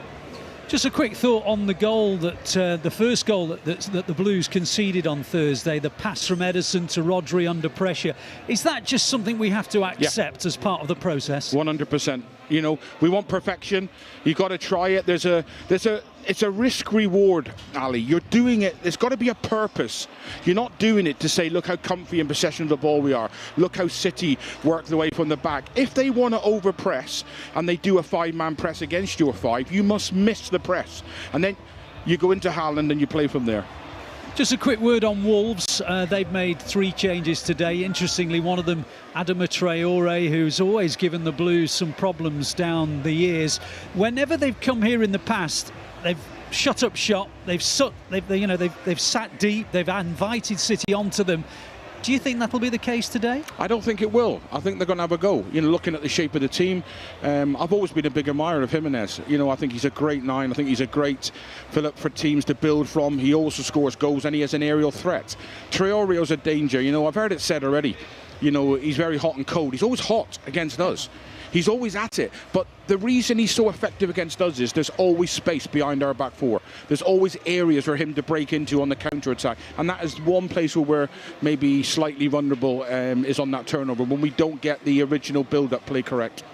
Speaker 1: Just a quick thought on the goal the first goal that the Blues conceded on Thursday, the pass from Ederson to Rodri under pressure. Is that just something we have to accept as part of the process?
Speaker 5: 100%. We want perfection. You've got to try it. It's a risk reward, Ali. You're doing it. There's got to be a purpose. You're not doing it to say, look how comfy in possession of the ball we are. Look how City work the way from the back. If they want to overpress and they do a 5-man press against your 5, you must miss the press. And then you go into Haaland and you play from there.
Speaker 1: Just a quick word on Wolves. They've made 3 changes today. Interestingly, one of them, Adama Traore, who's always given the Blues some problems down the years. Whenever they've come here in the past, they've shut up shop. They've sat deep. They've invited City onto them. Do you think that'll be the case today?
Speaker 5: I don't think it will. I think they're going to have a go. Looking at the shape of the team, I've always been a big admirer of Jimenez. I think he's a great 9. I think he's a great fill-up for teams to build from. He also scores goals and he has an aerial threat. Traore's a danger. I've heard it said already. He's very hot and cold. He's always hot against us. He's always at it. But the reason he's so effective against us is there's always space behind our back 4. There's always areas for him to break into on the counter-attack. And that is one place where we're maybe slightly vulnerable, is on that turnover, when we don't get the original build-up play correct.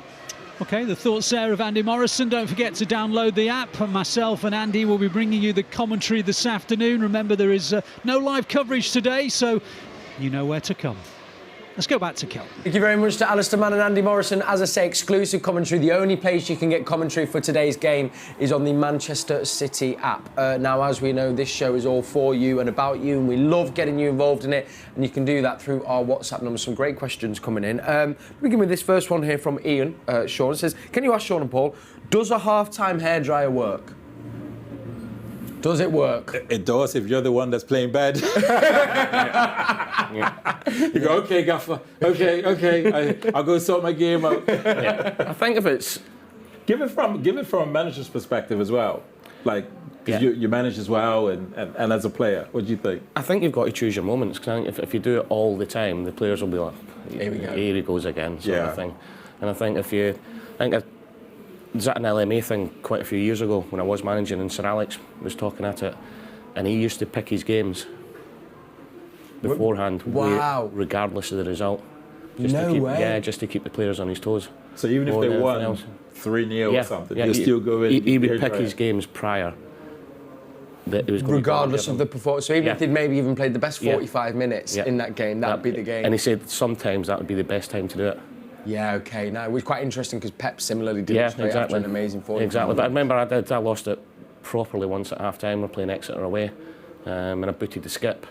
Speaker 1: Okay, the thoughts there of Andy Morrison. Don't forget to download the app. Myself and Andy will be bringing you the commentary this afternoon. Remember, there is no live coverage today, so you know where to come. Let's go back to Kel.
Speaker 6: Thank you very much to Alistair Mann and Andy Morrison. As I say, exclusive commentary. The only place you can get commentary for today's game is on the Manchester City app. Now, as we know, this show is all for you and about you, and we love getting you involved in it. And you can do that through our WhatsApp number. Some great questions coming in. Begin with this first one here from Ian. Sean says, can you ask Sean and Paul, does a half-time hairdryer work? Does it work?
Speaker 8: It does if you're the one that's playing bad. You go, okay, Gaffer. Okay. I'll go sort my game out.
Speaker 7: I think if it's...
Speaker 8: Give it from a manager's perspective as well. Like, because you manage as well and as a player. What do you think?
Speaker 7: I think you've got to choose your moments. Because if you do it all the time, the players will be like,
Speaker 6: Here we go.
Speaker 7: Here he goes again, sort of thing. And I think I was at an LMA thing quite a few years ago when I was managing, and Sir Alex was talking at it, and he used to pick his games beforehand,
Speaker 6: wow,
Speaker 7: regardless of the result.
Speaker 6: No way.
Speaker 7: Yeah, just to keep the players on his toes.
Speaker 8: So even if they won 3-0 or something, he'll still go in.
Speaker 7: He would pick his games prior. That it was
Speaker 6: regardless of the performance. So even if they'd maybe even played the best 45 minutes in that game, that'd be the game.
Speaker 7: And he said sometimes that would be the best time to do it.
Speaker 6: Yeah, okay. No, it was quite interesting because Pep similarly did it straight after an amazing 45.
Speaker 7: Exactly. But I remember I lost it properly once at half-time. We're playing Exeter away, and I booted the skip.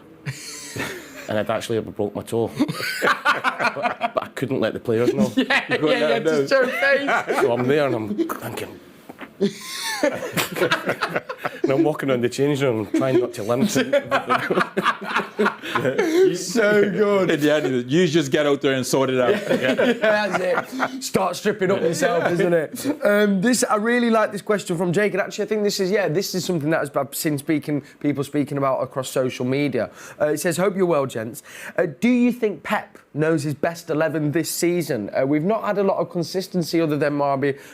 Speaker 7: And I'd actually broke my toe. but I couldn't let the players know.
Speaker 6: Just show face.
Speaker 7: So I'm there and I'm thinking... and I'm walking around the change room trying not to limp.
Speaker 6: So good.
Speaker 8: In the end, you just get out there and sort it out.
Speaker 6: That's it. Start stripping up yourself, isn't it? I really like this question from Jake, and actually I think this is something that I've seen people speaking about across social media. It says, hope you're well, gents. Do you think Pep knows his best 11 this season? We've not had a lot of consistency other than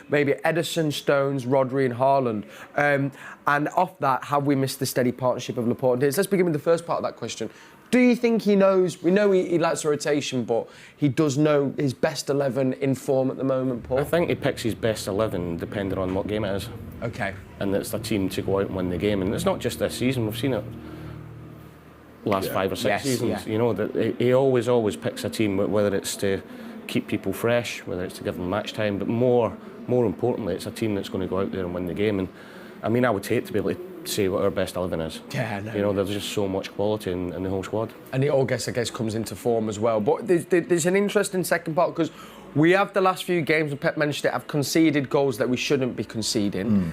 Speaker 6: maybe Ederson, Stones, Rodri and Haaland. And off that, have we missed the steady partnership of Laporte and Diaz? Let's begin with the first part of that question. Do you think he knows? We know he likes a rotation, but he does know his best 11 in form at the moment, Paul?
Speaker 7: I think he picks his best 11 depending on what game it is.
Speaker 6: Okay.
Speaker 7: And it's a team to go out and win the game. And it's not just this season, we've seen it last 5 or 6 seasons. You know, that he always picks a team, whether it's to keep people fresh, whether it's to give them match time, but more importantly, it's a team that's going to go out there and win the game. And I mean, I would hate to be able to say what our best 11 is.
Speaker 6: Yeah, no.
Speaker 7: You know, there's just so much quality in the whole squad.
Speaker 6: And it all, I guess, comes into form as well. But there's an interesting second part, because we have the last few games, and Pep mentioned it, have conceded goals that we shouldn't be conceding.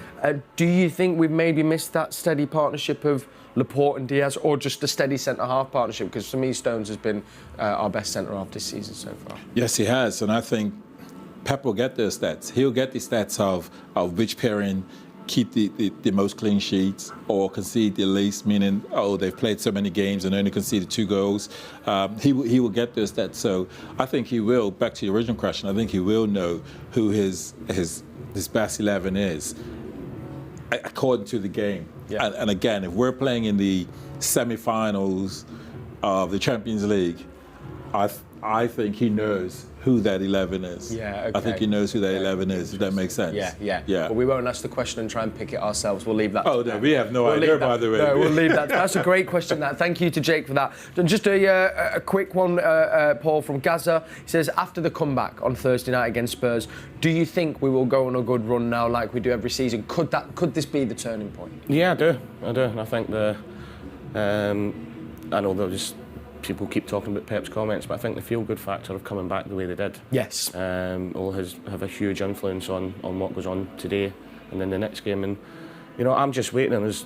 Speaker 6: Do you think we've maybe missed that steady partnership of Laporte and Diaz, or just a steady centre-half partnership? Because for me, Stones has been our best centre-half this season so far.
Speaker 8: Yes, he has. And I think Pep will get those stats. He'll get the stats of which pairing keep the most clean sheets or concede the least, meaning, they've played so many games and only conceded 2 goals. He will get those stats. So I think he will, back to your original question, I think he will know who his best 11 is according to the game. Yeah. And again, if we're playing in the semi-finals of the Champions League, I think he knows who that 11 is.
Speaker 6: Yeah, okay.
Speaker 8: I think he knows who that 11 is, if that makes sense.
Speaker 6: Yeah. But we won't ask the question and try and pick it ourselves. We'll leave that.
Speaker 8: Oh, no, we have no idea, by the way.
Speaker 6: No, we'll leave that. That's a great question, that. Thank you to Jake for that. And just a quick one, Paul, from Gaza. He says, after the comeback on Thursday night against Spurs, do you think we will go on a good run now like we do every season? Could this be the turning point?
Speaker 7: Yeah, I do. And I think I know there's people keep talking about Pep's comments, but I think the feel-good factor of coming back the way they did,
Speaker 6: yes,
Speaker 7: will have a huge influence on what goes on today and then the next game. And you know, I'm just waiting, and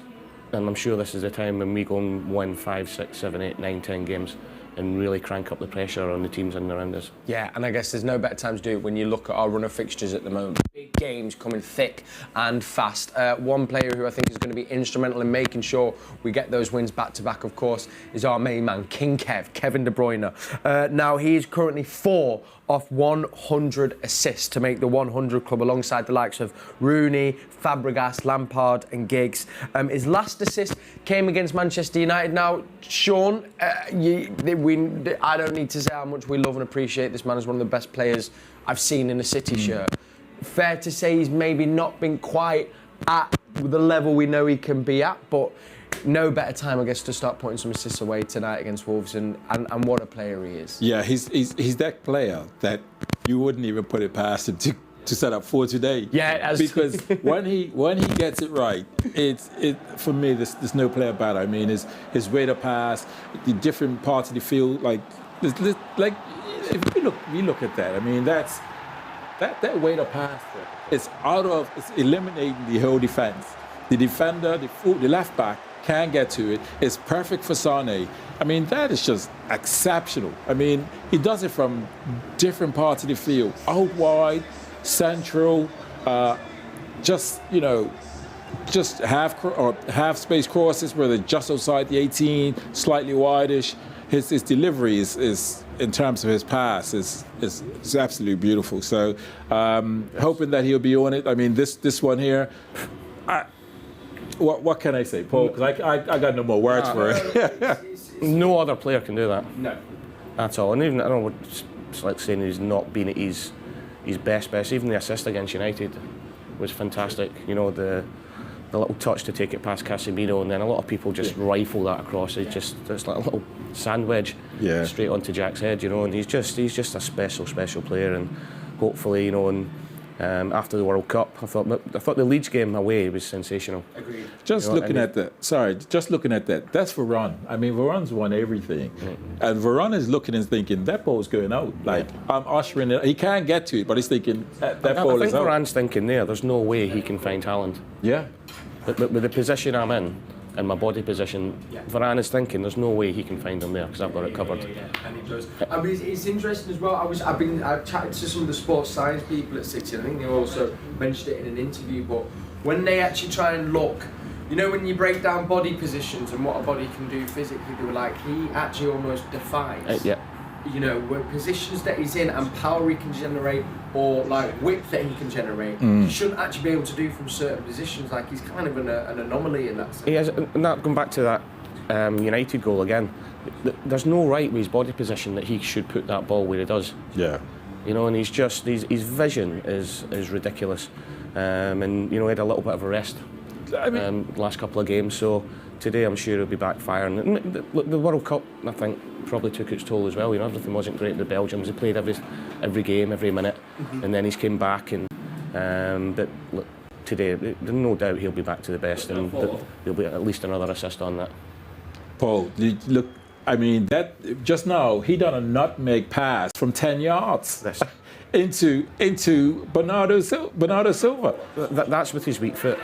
Speaker 7: I'm sure this is the time when we go and win 5, 6, 7, 8, 9, 10 games and really crank up the pressure on the teams in and around us.
Speaker 6: Yeah, and I guess there's no better time to do it when you look at our run of fixtures at the moment. Big games coming thick and fast. One player who I think is going to be instrumental in making sure we get those wins back-to-back, of course, is our main man, King Kev, Kevin De Bruyne. Now, he is currently 4 off 100 assists to make the 100 club alongside the likes of Rooney, Fabregas, Lampard and Giggs. His last assist came against Manchester United. Now, Sean, I don't need to say how much we love and appreciate this man as one of the best players I've seen in a City shirt. fair to say he's maybe not been quite at the level we know he can be at, but no better time, I guess, to start putting some assists away tonight against Wolves, and what a player he is.
Speaker 8: Yeah, he's that player that you wouldn't even put it past him to set up for today.
Speaker 6: Yeah,
Speaker 8: because when he gets it right, it for me there's no play about it. I mean, his rate of pass, the different parts of the field, like if we look at that, I mean that rate of pass is it's eliminating the whole defense. The defender, the left back can't get to it. It's perfect for Sane. I mean, that is just exceptional. I mean, he does it from different parts of the field, out wide, central, just half space crosses where they're just outside the 18, slightly wideish. His delivery is in terms of his pass is absolutely beautiful. So hoping that he'll be on it. I mean, this one here. What can I say, Paul? Because I got no more words for it.
Speaker 7: No other player can do that.
Speaker 6: No.
Speaker 7: At all. And even, I don't know what it's like saying he's not been at his best. Even the assist against United was fantastic. You know, the little touch to take it past Casemiro, and then a lot of people just rifle that across. It's like a little sand wedge straight onto Jack's head, you know, and he's just a special player, and hopefully, you know, and after the World Cup, I thought the Leeds game away was sensational.
Speaker 6: Agreed.
Speaker 8: Just looking at that, that's Varane. I mean, Varane's won everything. And Varane is looking and thinking, that ball's going out. Like, I'm ushering it. He can't get to it, but he's thinking, that ball is out.
Speaker 7: I think Varane's thinking there's no way he can find Haaland.
Speaker 8: Yeah.
Speaker 7: But with the position I'm in, and my body position, Varane is thinking there's no way he can find him there because I've got it covered.
Speaker 6: And he does. I mean, it's interesting as well. I've chatted to some of the sports science people at City, and I think they also mentioned it in an interview. But when they actually try and look, you know, when you break down body positions and what a body can do physically, they were like, he actually almost defies. You know, where positions that he's in and power he can generate, or like width that he can generate, he shouldn't actually be able to do from certain positions. Like, he's kind of an anomaly in that sense.
Speaker 7: He is, and that, going back to that United goal again, there's no right with his body position that he should put that ball where he does.
Speaker 8: Yeah.
Speaker 7: You know, and his vision is ridiculous. And you know, he had a little bit of a rest last couple of games, so today I'm sure he'll be back firing. The World Cup, I think, probably took its toll as well. You know, everything wasn't great with the Belgians. They played every game, every minute, and then he's came back. And but look, today, there's no doubt he'll be back to the best, and there'll be at least another assist on that.
Speaker 8: Paul, look, I mean, that just now he done a nutmeg pass from 10 yards into Bernardo Silva.
Speaker 7: That's with his weak foot.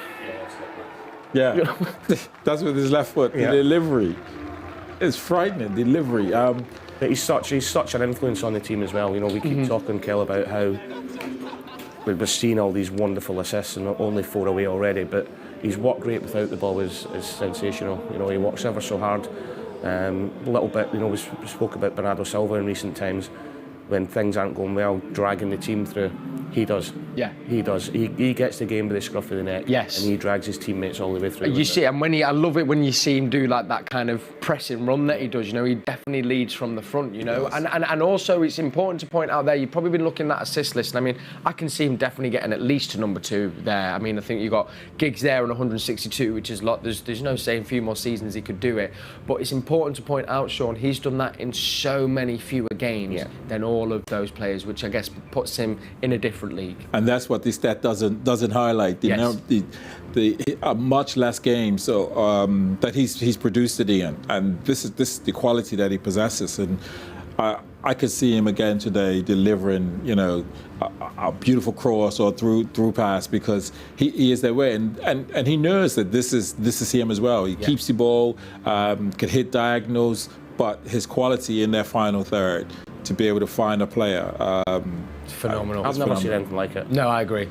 Speaker 8: Yeah, that's with his left foot.
Speaker 7: Yeah.
Speaker 8: The delivery is frightening. Delivery.
Speaker 7: But he's such an influence on the team as well. You know, we keep talking, Kel, about how we're seeing all these wonderful assists and only 4 away already. But his work rate without the ball is sensational. You know, he works ever so hard. A little bit. You know, we spoke about Bernardo Silva in recent times. When things aren't going well, dragging the team through, he does.
Speaker 6: Yeah,
Speaker 7: he does. He gets the game by the scruff of the neck.
Speaker 6: Yes,
Speaker 7: and he drags his teammates all the way through.
Speaker 6: You see, and I love it when you see him do like that kind of pressing run that he does. You know, he definitely leads from the front. You know, and also it's important to point out there. You've probably been looking at that assist list. And I mean, I can see him definitely getting at least to number 2 there. I mean, I think you got Giggs there on 162, which is a lot. There's no saying a few more seasons he could do it. But it's important to point out, Sean, he's done that in so many fewer games than all of those players, which I guess puts him in a different league.
Speaker 8: And that's what this stat doesn't highlight. The much less games that he's produced it in, and this is the quality that he possesses. And I could see him again today delivering, you know, a beautiful cross or through pass, because he is that way, and he knows that this is him as well. He keeps the ball, can hit diagonals, but his quality in that final third, to be able to find a player,
Speaker 6: phenomenal.
Speaker 7: I've never seen anything like it.
Speaker 6: No, I agree.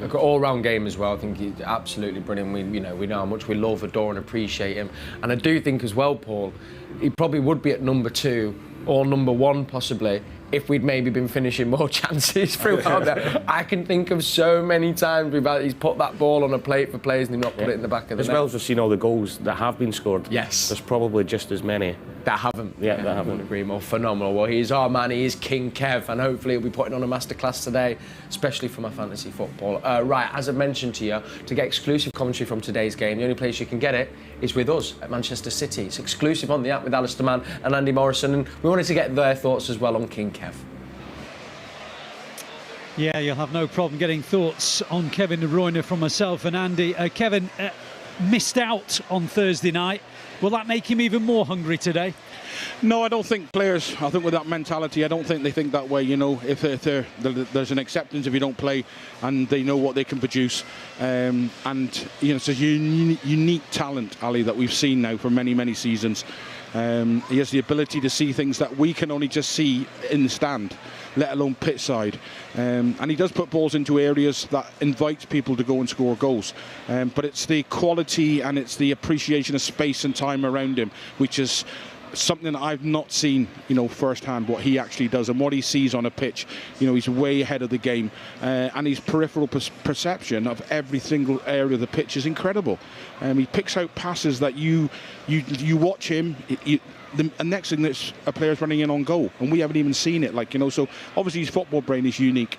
Speaker 6: Look, all-round game as well. I think he's absolutely brilliant. We know how much we love, adore, and appreciate him. And I do think as well, Paul, he probably would be at number 2 or number 1 possibly if we'd maybe been finishing more chances throughout there. I can think of so many times he's put that ball on a plate for players and he's not put it in the back of the net.
Speaker 7: As well as we've seen all the goals that have been scored.
Speaker 6: Yes.
Speaker 7: There's probably just as many
Speaker 6: that haven't.
Speaker 7: Yeah, that haven't.
Speaker 6: I agree more. Phenomenal. Well, he's our man. He is King Kev, and hopefully he'll be putting on a masterclass today, especially for my fantasy football. Right, as I mentioned to you, to get exclusive commentary from today's game, the only place you can get it is with us at Manchester City. It's exclusive on the app with Alistair Mann and Andy Morrison, and we wanted to get their thoughts as well on King Kev.
Speaker 1: Yeah, you'll have no problem getting thoughts on Kevin De Bruyne from myself and Andy. Kevin missed out on Thursday night. Will that make him even more hungry today?
Speaker 5: No, I don't think players, I think with that mentality, I don't think they think that way, you know, if there's an acceptance if you don't play and they know what they can produce. And, you know, it's a unique talent, Ali, that we've seen now for many, many seasons. He has the ability to see things that we can only just see in the stand, let alone pitch side. And he does put balls into areas that invites people to go and score goals. But it's the quality and it's the appreciation of space and time around him, which is something that I've not seen, you know, firsthand, what he actually does and what he sees on a pitch. You know, he's way ahead of the game, and his peripheral perception of every single area of the pitch is incredible. He picks out passes that you watch him. The next thing that's a player's running in on goal, and we haven't even seen it. Like, you know, so obviously his football brain is unique.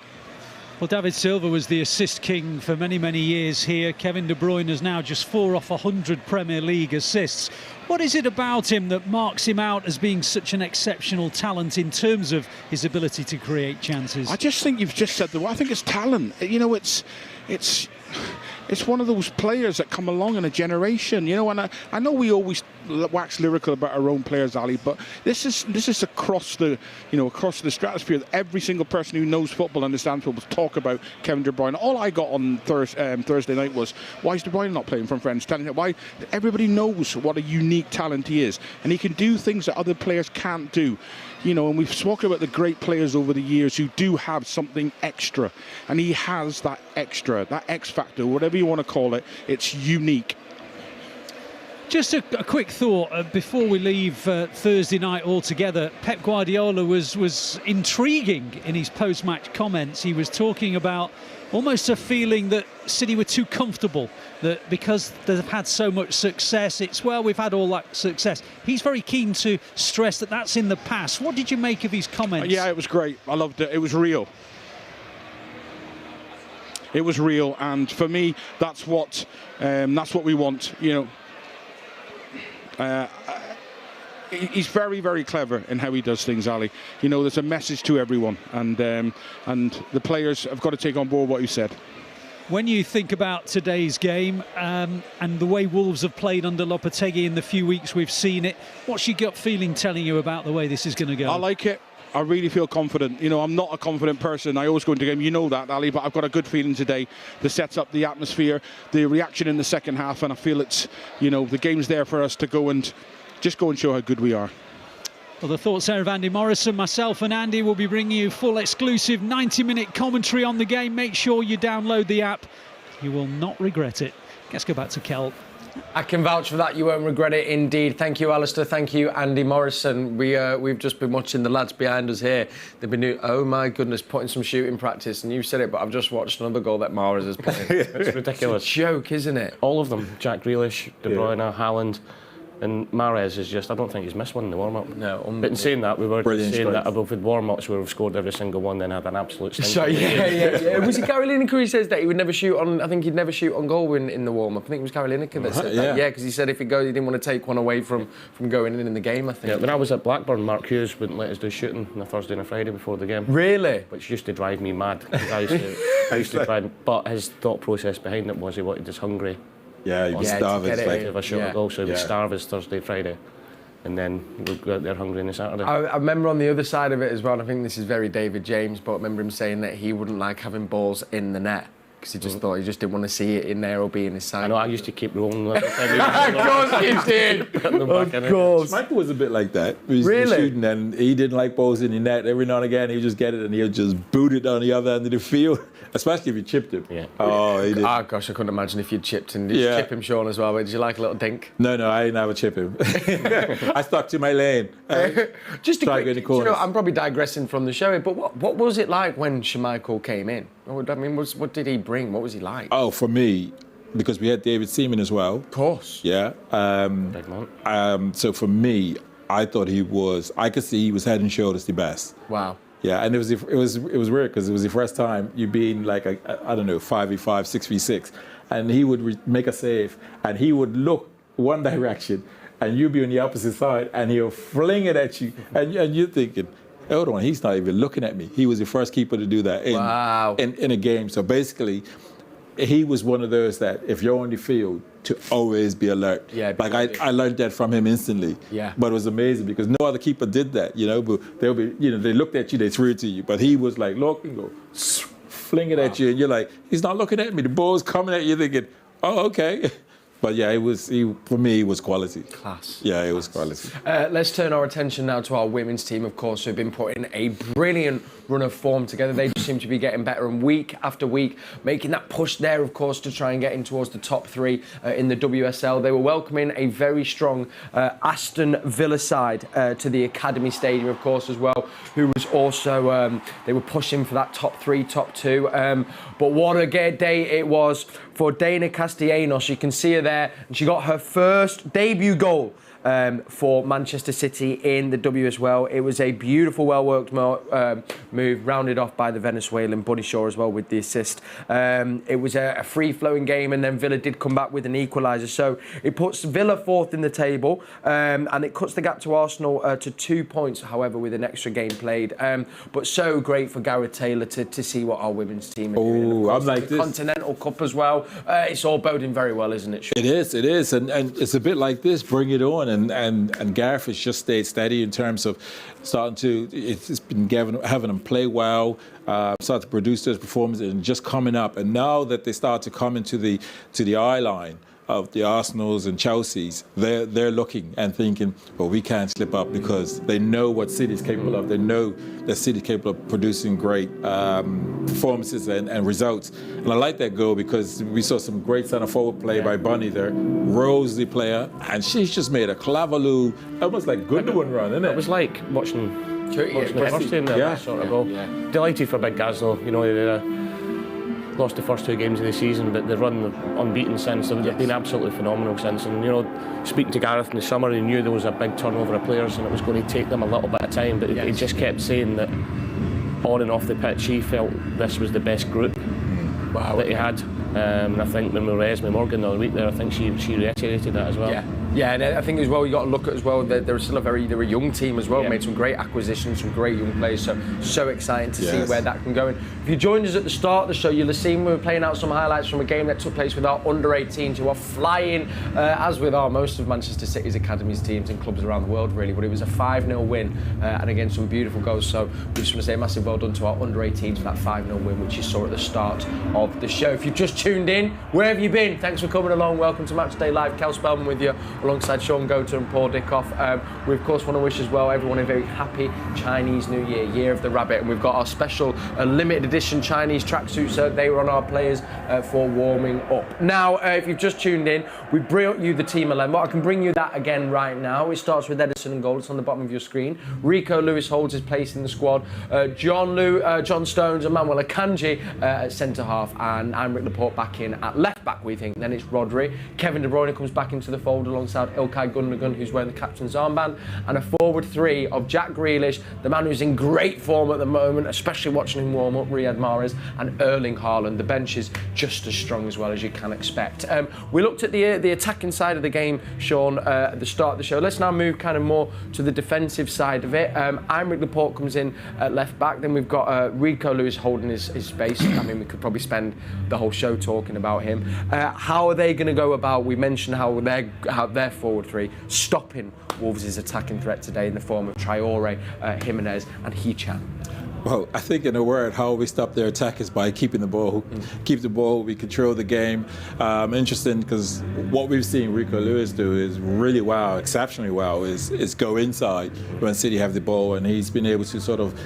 Speaker 1: Well, David Silva was the assist king for many, many years here. Kevin De Bruyne is now just 4 off 100 Premier League assists. What is it about him that marks him out as being such an exceptional talent in terms of his ability to create chances?
Speaker 5: I just think you've just said the word. I think it's talent. You know, it's one of those players that come along in a generation, you know, and I know we always wax lyrical about our own players, Ali, but this is across the stratosphere. Every single person who knows football, understands football, talk about Kevin De Bruyne. All I got on Thursday night was, why is De Bruyne not playing from friends? Telling him why. Everybody knows what a unique talent he is, and he can do things that other players can't do. You know, and we've spoken about the great players over the years who do have something extra, and he has that extra, that X factor, whatever you want to call it. It's unique.
Speaker 1: Just a quick thought before we leave Thursday night altogether. Pep Guardiola was intriguing in his post-match comments. He was talking about almost a feeling that City were too comfortable, that because they've had so much success, it's, well, we've had all that success. He's very keen to stress that that's in the past. What did you make of his comments?
Speaker 5: Yeah, it was great. I loved it. It was real. It was real, and for me, that's what we want, you know. He's very, very clever in how he does things, Ali. You know, there's a message to everyone, and the players have got to take on board what he said.
Speaker 1: When you think about today's game and the way Wolves have played under Lopetegui in the few weeks we've seen it, what's your gut feeling telling you about the way this is going to go?
Speaker 5: I like it. I really feel confident. You know, I'm not a confident person. I always go into a game, you know that, Ali, but I've got a good feeling today. The setup, the atmosphere, the reaction in the second half, and I feel it's, you know, the game's there for us to go and show how good we are.
Speaker 1: Well, the thoughts there of Andy Morrison. Myself and Andy will be bringing you full exclusive 90-minute commentary on the game. Make sure you download the app. You will not regret it. Let's go back to Kel.
Speaker 6: I can vouch for that. You won't regret it indeed. Thank you, Alistair. Thank you, Andy Morrison. We've just been watching the lads behind us here. They've been, oh my goodness, putting some shooting practice. And you said it, but I've just watched another goal that Mahrez has put in.
Speaker 7: It's ridiculous.
Speaker 6: It's a joke, isn't it?
Speaker 7: All of them. Jack Grealish, De Bruyne, Haaland. And Mahrez is just, I don't think he's missed one in the warm-up.
Speaker 6: No.
Speaker 7: But in saying that, we were saying that about with warm-ups where we've scored every single one, then had an absolute stinker.
Speaker 6: So, yeah. Was it Gary Lineker who says that he would never shoot on, I think he'd never shoot on goal in the warm-up. I think it was Gary Lineker that said that. Yeah, because he said if it goes, he didn't want to take one away from going in the game, I think.
Speaker 7: Yeah, when I was at Blackburn, Mark Hughes wouldn't let us do shooting on a Thursday and a Friday before the game.
Speaker 6: Really?
Speaker 7: Which used to drive me mad. I used to try, but his thought process behind it was he wanted us hungry.
Speaker 8: Yeah, he would starve us.
Speaker 7: If I shot a goal, so he would starve us Thursday, Friday. And then we'd go out there hungry on the Saturday.
Speaker 6: I remember on the other side of it as well, and I think this is very David James, but I remember him saying that he wouldn't like having balls in the net. because he just thought he just didn't want to see it in there or be in his side.
Speaker 7: I know, I used to keep rolling. Of
Speaker 6: course you did. Of course.
Speaker 8: Michael was a bit like that. He was
Speaker 6: Really?
Speaker 8: shooting, and he didn't like balls in the net. Every now and again, he would just get it, and he would just boot it on the other end of the field, especially if you chipped him.
Speaker 7: Yeah.
Speaker 8: Oh, he did.
Speaker 6: Oh gosh, I couldn't imagine if you'd chipped him. Did you chip him, Sean, as well? Did you like a little dink?
Speaker 8: No, I didn't have a chip him. I stuck to my lane.
Speaker 6: Just a
Speaker 8: Try
Speaker 6: quick,
Speaker 8: to get in the
Speaker 6: you
Speaker 8: corners.
Speaker 6: know, I'm probably digressing from the show, but what was it like when Schmeichel came in? I mean, what did he bring? What was he like?
Speaker 8: Oh, for me, because we had David Seaman as well.
Speaker 6: Of course.
Speaker 8: Yeah.
Speaker 7: Big man.
Speaker 8: So for me, I thought I could see he was head and shoulders the best.
Speaker 6: Wow.
Speaker 8: Yeah, and it was weird because it was the first time you being like I don't know 5v5, 6v6, and he would make a save and he would look one direction and you'd be on the opposite side and he'll fling it at you and you're thinking, hold on, he's not even looking at me. He was the first keeper to do that in a game. So basically, he was one of those that if you're on the field, to always be alert.
Speaker 6: Yeah,
Speaker 8: like I learned that from him instantly.
Speaker 6: Yeah.
Speaker 8: But it was amazing because no other keeper did that, you know. But they'll be, you know, they looked at you, they threw it to you. But he was like, look and go, fling it at you, and you're like, he's not looking at me. The ball's coming at you, thinking, oh, okay. But yeah, for me, it was quality.
Speaker 6: Class.
Speaker 8: Yeah, it was quality.
Speaker 6: Let's turn our attention now to our women's team, of course, who've been putting a brilliant run of form together. They just seem to be getting better, and week after week, making that push there, of course, to try and get in towards the top three in the WSL. They were welcoming a very strong Aston Villa side to the Academy Stadium, of course, as well, who was also, they were pushing for that top three, top two. But what a day it was for Dana Castellanos. You can see her there, and she got her first debut goal for Manchester City in the WSL. It was a beautiful, well-worked move, rounded off by the Venezuelan Bunny Shaw as well with the assist. It was a free-flowing game, and then Villa did come back with an equaliser. So it puts Villa fourth in the table, and it cuts the gap to Arsenal to 2 points, however, with an extra game played. But so great for Gareth Taylor to see what our women's team are doing.
Speaker 8: Oh, I'm like this.
Speaker 6: Continental Cup as well. It's all boding very well, isn't it?
Speaker 8: It is, and it's a bit like this. Bring it on, and Gareth has just stayed steady in terms of starting to. It's been having them play well, start to produce those performances, and just coming up. And now that they start to come into the eye line of the Arsenals and Chelseas, they're looking and thinking, well, we can't slip up because they know what City's capable of. They know that City's capable of producing great performances and results. And I like that goal because we saw some great centre forward play by Bunny there. Rose, the player, and she's just made a Clavaloo, almost like Gundogan run, isn't it?
Speaker 7: It was like watching the first team there, that sort of goal. Delighted for Big Gazzo. You know, they lost the first two games of the season, but they've run unbeaten since. They've been absolutely phenomenal since. And you know, speaking to Gareth in the summer, he knew there was a big turnover of players and it was going to take them a little bit of time. But he just kept saying that on and off the pitch, he felt this was the best group that he had. And I think when Mahrez, Morgan the other week there, I think she reiterated that as well.
Speaker 6: Yeah, and I think as well you got to look at as well that they're still they're a young team as well. Made some great acquisitions, some great young players. So exciting to see where that can go. And if you joined us at the start of the show, you'll have seen we were playing out some highlights from a game that took place with our under-18s who are flying, as with most of Manchester City's academies teams and clubs around the world really. But it was a 5-0 win, and again some beautiful goals. So we just want to say a massive well done to our under-18s for that 5-0 win, which you saw at the start of the show. If you've just tuned in, where have you been? Thanks for coming along. Welcome to Matchday Live. Cel Spellman with you, alongside Shaun Goater and Paul Dickov. We of course want to wish as well everyone a very happy Chinese New Year, Year of the Rabbit, and we've got our special limited edition Chinese tracksuits. They were on our players for warming up. Now, if you've just tuned in, we brought you the team 11, but I can bring you that again right now. It starts with Edison and goal. It's on the bottom of your screen. Rico Lewis holds his place in the squad. John Stones and Manuel Akanji at centre half, and Aymeric Laporte back in at left back, we think. Then it's Rodri. Kevin De Bruyne comes back into the fold alongside Ilkay Gundogan, who's wearing the captain's armband, and a forward three of Jack Grealish, the man who's in great form at the moment, especially watching him warm up, Riyad Mahrez, and Erling Haaland. The bench is just as strong as well as you can expect. We looked at the attacking side of the game, Sean, at the start of the show. Let's now move kind of more to the defensive side of it. Aymeric Laporte comes in at left back. Then we've got Rico Lewis holding his space. I mean, we could probably spend the whole show talking about him. How are they going to go about? We mentioned how their forward three stopping Wolves' attacking threat today in the form of Traore, Jimenez, and Hichan.
Speaker 8: Well, I think in a word, how we stop their attack is by keeping the ball. Keep the ball, we control the game. Interesting, because what we've seen Rico Lewis do is really exceptionally well, is go inside when City have the ball, and he's been able to sort of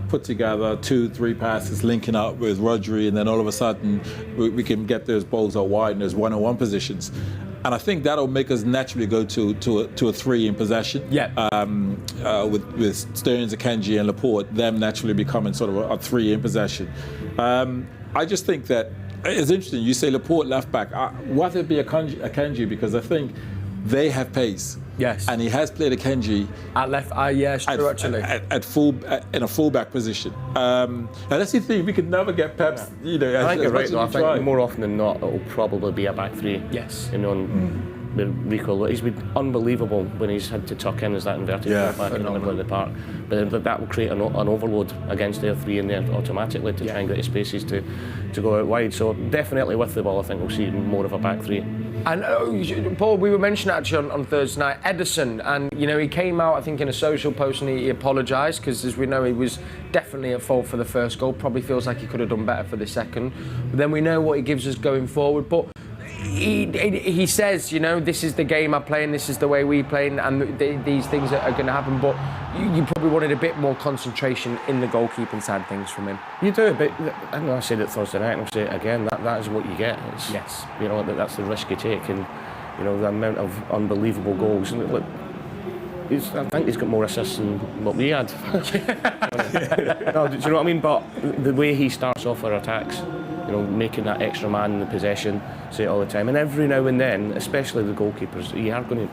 Speaker 8: put together 2-3 passes linking up with Rodri, and then all of a sudden we can get those balls out wide and there's one-on-one positions. And I think that'll make us naturally go to a 3 in possession.
Speaker 6: Yeah.
Speaker 8: With Stearns, Akanji and Laporte, them naturally becoming sort of a 3 in possession. I just think that it's interesting. You say Laporte left back. What would be Akanji? Because I think they have pace.
Speaker 6: Yes.
Speaker 8: And he has played Akanji
Speaker 6: at left. Yes, true, actually.
Speaker 8: In a fullback position. And that's the thing. We could never get Pep's.
Speaker 7: I think you're right. Though. I think more often than not, it'll probably be a back 3.
Speaker 6: Yes.
Speaker 7: With Rico, he's been unbelievable when he's had to tuck in as that inverted back in the middle of the park. But that will create an overload against their 3 in there automatically to try and get the spaces to go out wide. So definitely with the ball, I think we'll see more of a back 3.
Speaker 6: And Paul, we were mentioning actually on Thursday night, Ederson, and he came out I think in a social post and he apologised because, as we know, he was definitely at fault for the first goal. Probably feels like he could have done better for the second. But then we know what he gives us going forward. But he says, this is the game I play and this is the way we play, and these things are going to happen. But you probably wanted a bit more concentration in the goalkeeping side of things from him.
Speaker 7: You do, but I know I said it Thursday night and I'll say it again, that is what you get.
Speaker 6: Yes.
Speaker 7: That's the risk you take, and the amount of unbelievable goals. And I think he's got more assists than what we had. No, do you know what I mean? But the way he starts off our attacks, making that extra man in the possession, say it all the time, and every now and then, especially the goalkeepers, you are going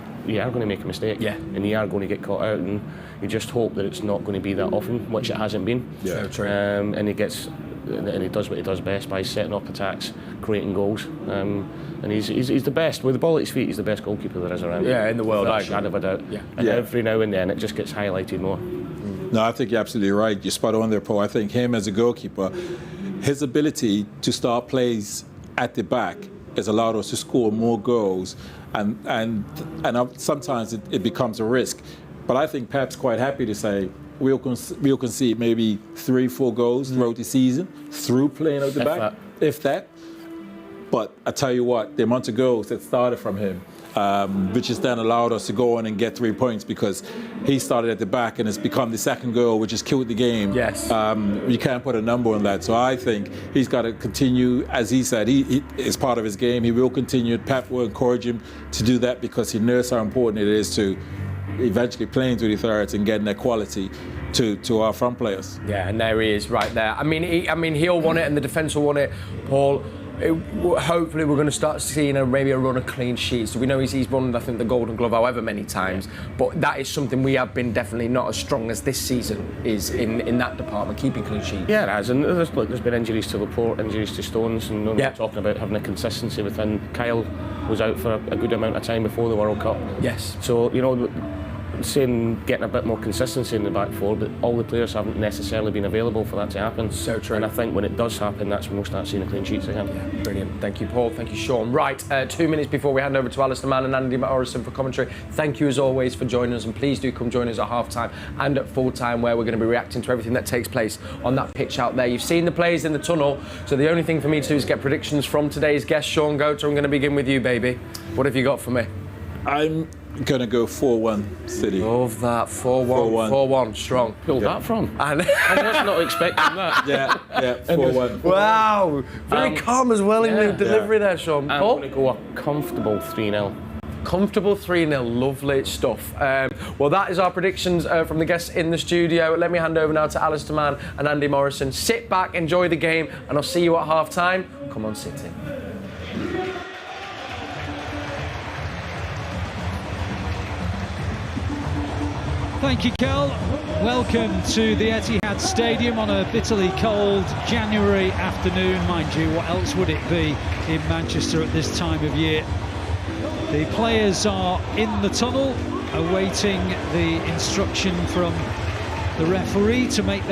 Speaker 7: to make a mistake, and you are going to get caught out, and you just hope that it's not going to be that often, which it hasn't been.
Speaker 6: Yeah, true.
Speaker 7: And he does what he does best by setting up attacks, creating goals, and he's the best with the ball at his feet. He's the best goalkeeper there is around.
Speaker 6: Yeah, in the world,
Speaker 7: without a shadow of a doubt. Yeah. And every now and then, it just gets highlighted more.
Speaker 8: No, I think you're absolutely right. You're spot on there, Paul. I think him as a goalkeeper, his ability to start plays at the back has allowed us to score more goals, and sometimes it becomes a risk. But I think Pep's quite happy to say we'll concede maybe 3-4 goals throughout the season through playing out the back, if that. But I tell you what, the amount of goals that started from him, which has then allowed us to go on and get 3 points, because he started at the back and it's become the second goal, which has killed the game.
Speaker 6: Yes.
Speaker 8: You can't put a number on that. So I think he's got to continue, as he said, he is part of his game. He will continue. Pep will encourage him to do that because he knows how important it is to eventually playing through the thirds and getting that quality to our front players.
Speaker 6: Yeah, and there he is right there. I mean, he'll want it and the defence will want it, Paul. Hopefully we're going to start seeing maybe a run of clean sheets. We know he's won, I think, the Golden Glove however many times, but that is something we have been definitely not as strong as this season is in that department, keeping clean sheets.
Speaker 7: Yeah, it has, and there's been injuries to Laporte, injuries to Stones, and we're talking about having a consistency within. Kyle was out for a good amount of time before the World Cup.
Speaker 6: Yes.
Speaker 7: So, saying getting a bit more consistency in the back 4, but all the players haven't necessarily been available for that to happen.
Speaker 6: So true.
Speaker 7: And I think when it does happen, that's when we'll start seeing the clean sheets again.
Speaker 6: Yeah, brilliant. Thank you, Paul. Thank you, Sean. Right, 2 minutes before we hand over to Alistair Mann and Andy Morrison for commentary. Thank you as always for joining us, and please do come join us at half-time and at full-time, where we're going to be reacting to everything that takes place on that pitch out there. You've seen the players in the tunnel, so the only thing for me to do is get predictions from today's guest, Shaun Goater. I'm going to begin with you, baby. What have you got for me?
Speaker 8: I'm going to go 4-1 City.
Speaker 6: Love that. 4-1. 4-1. Strong.
Speaker 7: Pulled that from?
Speaker 6: And
Speaker 7: I was not expecting that.
Speaker 8: Yeah, 4-1.
Speaker 6: Wow. Very calm as well in the delivery there, Sean.
Speaker 7: I'm going to go a comfortable 3-0.
Speaker 6: Comfortable 3-0, lovely stuff. Well, that is our predictions from the guests in the studio. Let me hand over now to Alistair Mann and Andy Morrison. Sit back, enjoy the game, and I'll see you at half-time. Come on, City.
Speaker 1: Thank you, Kel. Welcome to the Etihad Stadium on a bitterly cold January afternoon. Mind you, what else would it be in Manchester at this time of year? The players are in the tunnel, awaiting the instruction from the referee to make